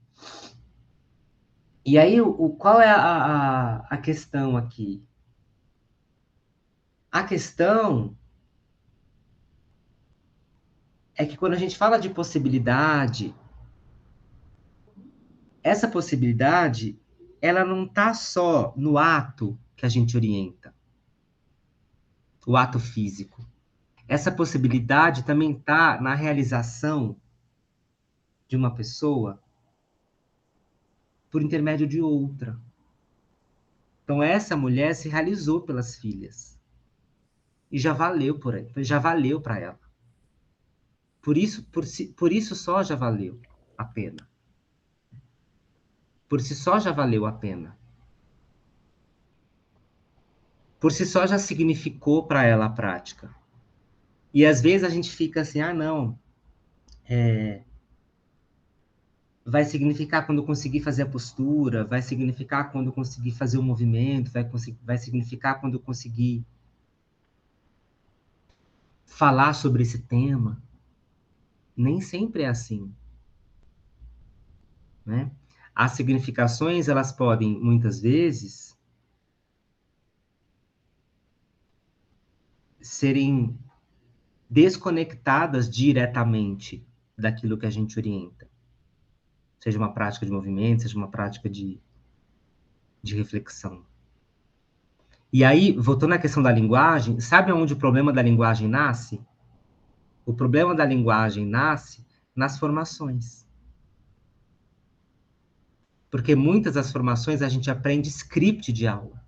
E aí, qual é a questão aqui? A questão é que quando a gente fala de possibilidade, essa possibilidade, ela não está só no ato que a gente orienta, o ato físico. Essa possibilidade também está na realização de uma pessoa por intermédio de outra. Então, essa mulher se realizou pelas filhas. E já valeu já valeu para ela. Por isso só já valeu a pena. Por si só já valeu a pena. Por si só já significou para ela a prática. E às vezes a gente fica assim, não, vai significar quando eu conseguir fazer a postura, vai significar quando eu conseguir fazer o movimento, vai significar quando eu conseguir falar sobre esse tema. Nem sempre é assim, né? As significações, elas podem, muitas vezes, serem desconectadas diretamente daquilo que a gente orienta. Seja uma prática de movimento, seja uma prática de reflexão. E aí, voltando à questão da linguagem, sabe onde o problema da linguagem nasce? O problema da linguagem nasce nas formações. Porque muitas das formações a gente aprende script de aula,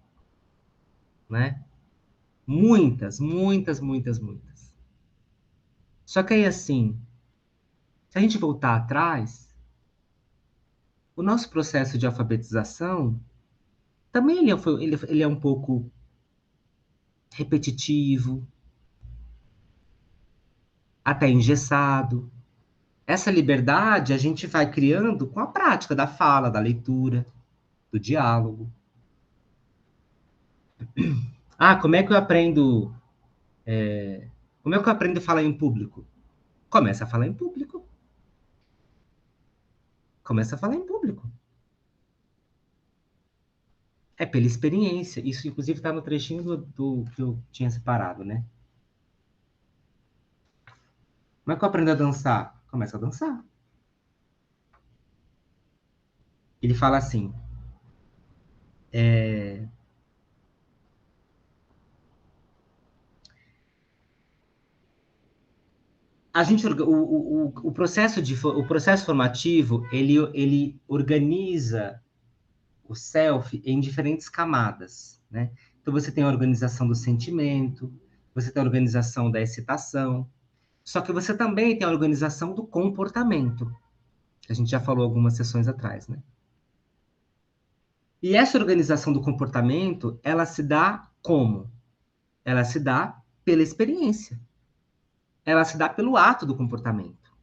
né? Muitas, muitas, muitas, muitas. Só que aí, assim, se a gente voltar atrás, o nosso processo de alfabetização também ele é um pouco repetitivo, até engessado. Essa liberdade a gente vai criando com a prática da fala, da leitura, do diálogo. Como é que eu aprendo? Como é que eu aprendo a falar em público? Começa a falar em público. Começa a falar em público. É pela experiência. Isso, inclusive, está no trechinho do que eu tinha separado, né? Como é que eu aprendo a dançar? Começa a dançar. Ele fala assim, a gente, o processo formativo, ele organiza o self em diferentes camadas, né? Então, você tem a organização do sentimento, você tem a organização da excitação, só que você também tem a organização do comportamento, que a gente já falou algumas sessões atrás, né? E essa organização do comportamento, ela se dá como? Ela se dá pela experiência. Ela se dá pelo ato do comportamento.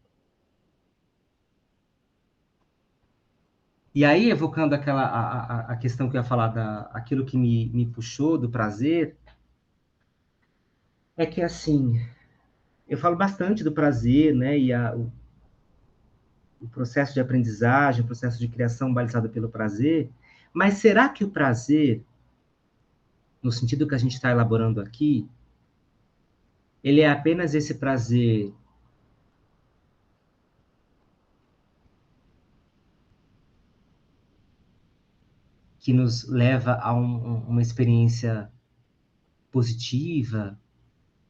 E aí, evocando a questão que eu ia falar, aquilo que me puxou do prazer, é que, assim, eu falo bastante do prazer, né? E o processo de aprendizagem, o processo de criação balizado pelo prazer, mas será que o prazer, no sentido que a gente está elaborando aqui, ele é apenas esse prazer que nos leva a uma experiência positiva,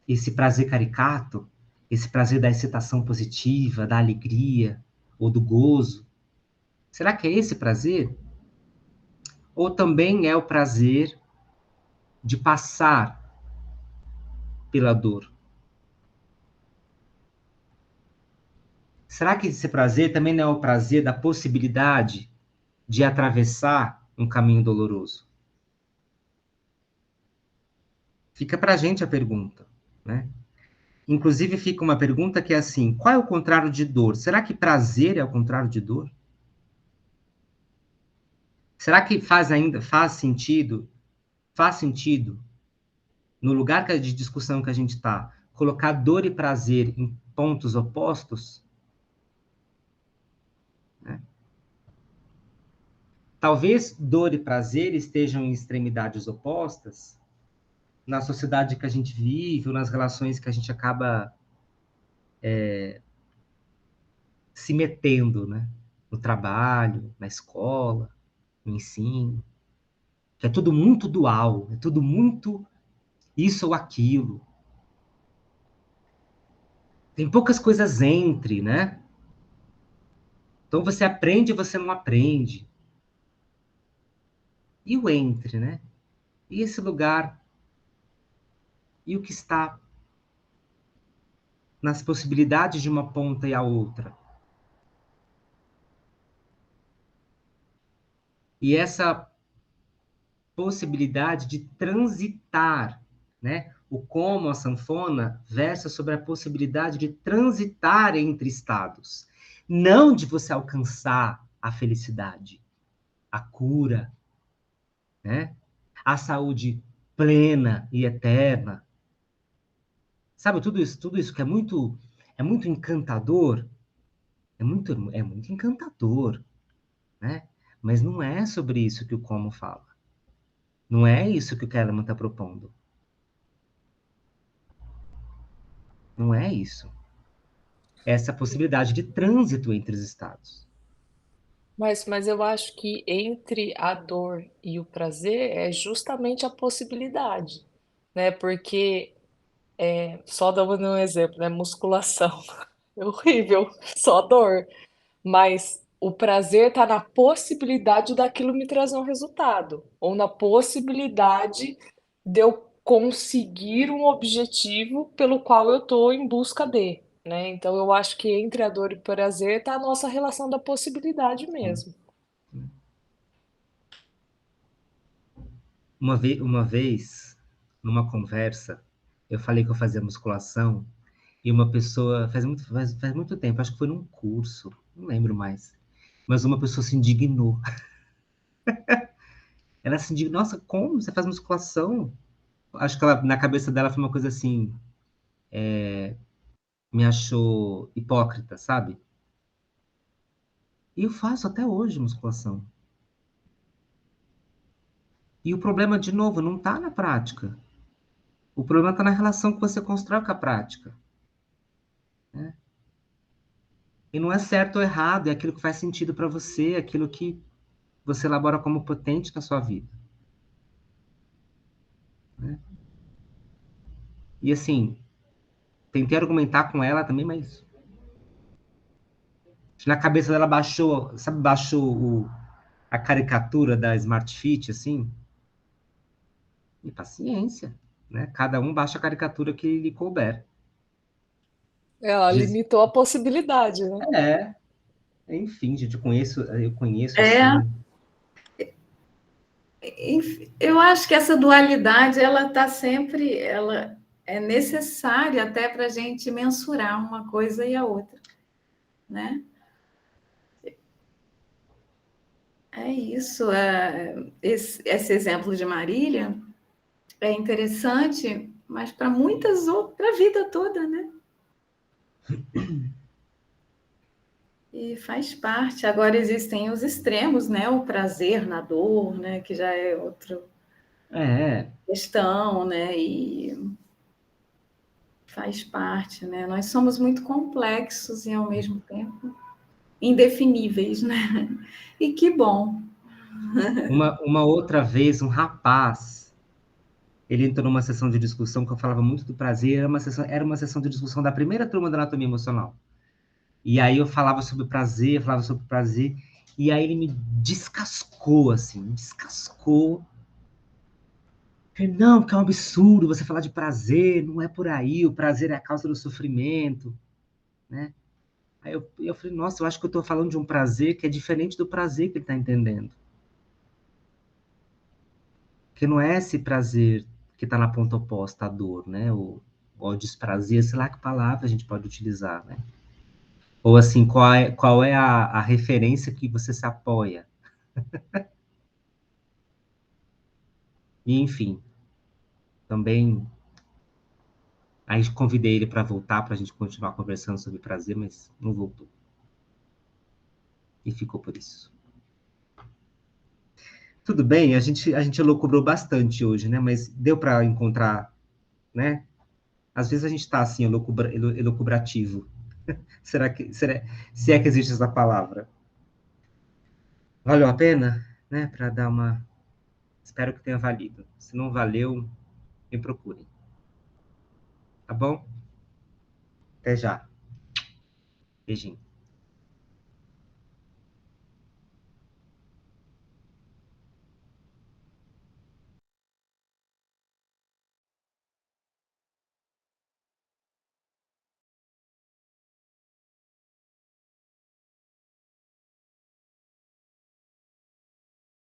esse prazer caricato, esse prazer da excitação positiva, da alegria ou do gozo? Será que é esse prazer? Ou também é o prazer de passar pela dor? Será que esse prazer também não é o prazer da possibilidade de atravessar um caminho doloroso? Fica para a gente a pergunta, né? Inclusive fica uma pergunta que é assim, qual é o contrário de dor? Será que prazer é o contrário de dor? Será que faz sentido, no lugar de discussão que a gente está, colocar dor e prazer em pontos opostos? Né? Talvez dor e prazer estejam em extremidades opostas na sociedade que a gente vive, ou nas relações que a gente acaba se metendo, né? No trabalho, na escola, no ensino. Que é tudo muito dual, é tudo muito isso ou aquilo. Tem poucas coisas entre, né? Então você aprende e você não aprende. E o entre, né? E esse lugar? E o que está nas possibilidades de uma ponta e a outra? E essa possibilidade de transitar, né? O como, a sanfona, versa sobre a possibilidade de transitar entre estados, não de você alcançar a felicidade, a cura, né? A saúde plena e eterna. Sabe, tudo isso que é muito encantador, é muito encantador, né? Mas não é sobre isso que o como fala. Não é isso que o Kellerman está propondo. Não é isso. É essa possibilidade de trânsito entre os estados. Mas eu acho que entre a dor e o prazer é justamente a possibilidade, né? Porque, só dando um exemplo, né? Musculação. É horrível, só dor. Mas o prazer está na possibilidade daquilo me trazer um resultado, ou na possibilidade de eu conseguir um objetivo pelo qual eu estou em busca de, né? Então eu acho que entre a dor e o prazer está a nossa relação da possibilidade mesmo. Uma vez, numa conversa, eu falei que eu fazia musculação e uma pessoa, faz muito tempo, acho que foi num curso, não lembro mais, mas uma pessoa se indignou. Ela se indignou, nossa, como você faz musculação? Acho que ela, na cabeça dela foi uma coisa assim, me achou hipócrita, sabe? E eu faço até hoje musculação. E o problema, de novo, não está na prática. O problema está na relação que você constrói com a prática. Né? E não é certo ou errado, é aquilo que faz sentido para você, é aquilo que você elabora como potente na sua vida. Né? E assim, tentei argumentar com ela também, mas na cabeça dela baixou, sabe, a caricatura da Smart Fit, assim? E paciência, né? Cada um baixa a caricatura que lhe couber. Ela Diz, limitou a possibilidade, né? enfim, gente, eu conheço É, assim. eu acho que essa dualidade ela está sempre, ela é necessária até para a gente mensurar uma coisa e a outra, né? É isso. Esse exemplo de Marília é interessante, mas para muitas outras, para a vida toda, né? E faz parte. Agora existem os extremos, né? O prazer na dor, né? Que já é outra É, questão, né? E faz parte, né? Nós somos muito complexos e ao mesmo tempo indefiníveis, né? E que bom. uma outra vez, um rapaz, ele entrou numa sessão de discussão que eu falava muito do prazer, era uma sessão de discussão da primeira turma da anatomia emocional. E aí eu falava sobre prazer, e aí ele me descascou, assim, me descascou. Falei, não, porque é um absurdo você falar de prazer, não é por aí, o prazer é a causa do sofrimento, né? Aí eu falei, nossa, eu acho que eu estou falando de um prazer que é diferente do prazer que ele está entendendo. Que não é esse prazer que está na ponta oposta à dor, né? O desprazer, sei lá que palavra a gente pode utilizar, né? Ou assim, qual é a referência que você se apoia? E, enfim, também aí convidei ele para voltar para a gente continuar conversando sobre prazer, mas não voltou. E ficou por isso. Tudo bem, a gente elucubrou bastante hoje, né? Mas deu para encontrar, né? Às vezes a gente está assim, elucubrativo. Se é que existe essa palavra? Valeu a pena, né? Para dar uma. Espero que tenha valido. Se não valeu, me procurem. Tá bom? Até já. Beijinho.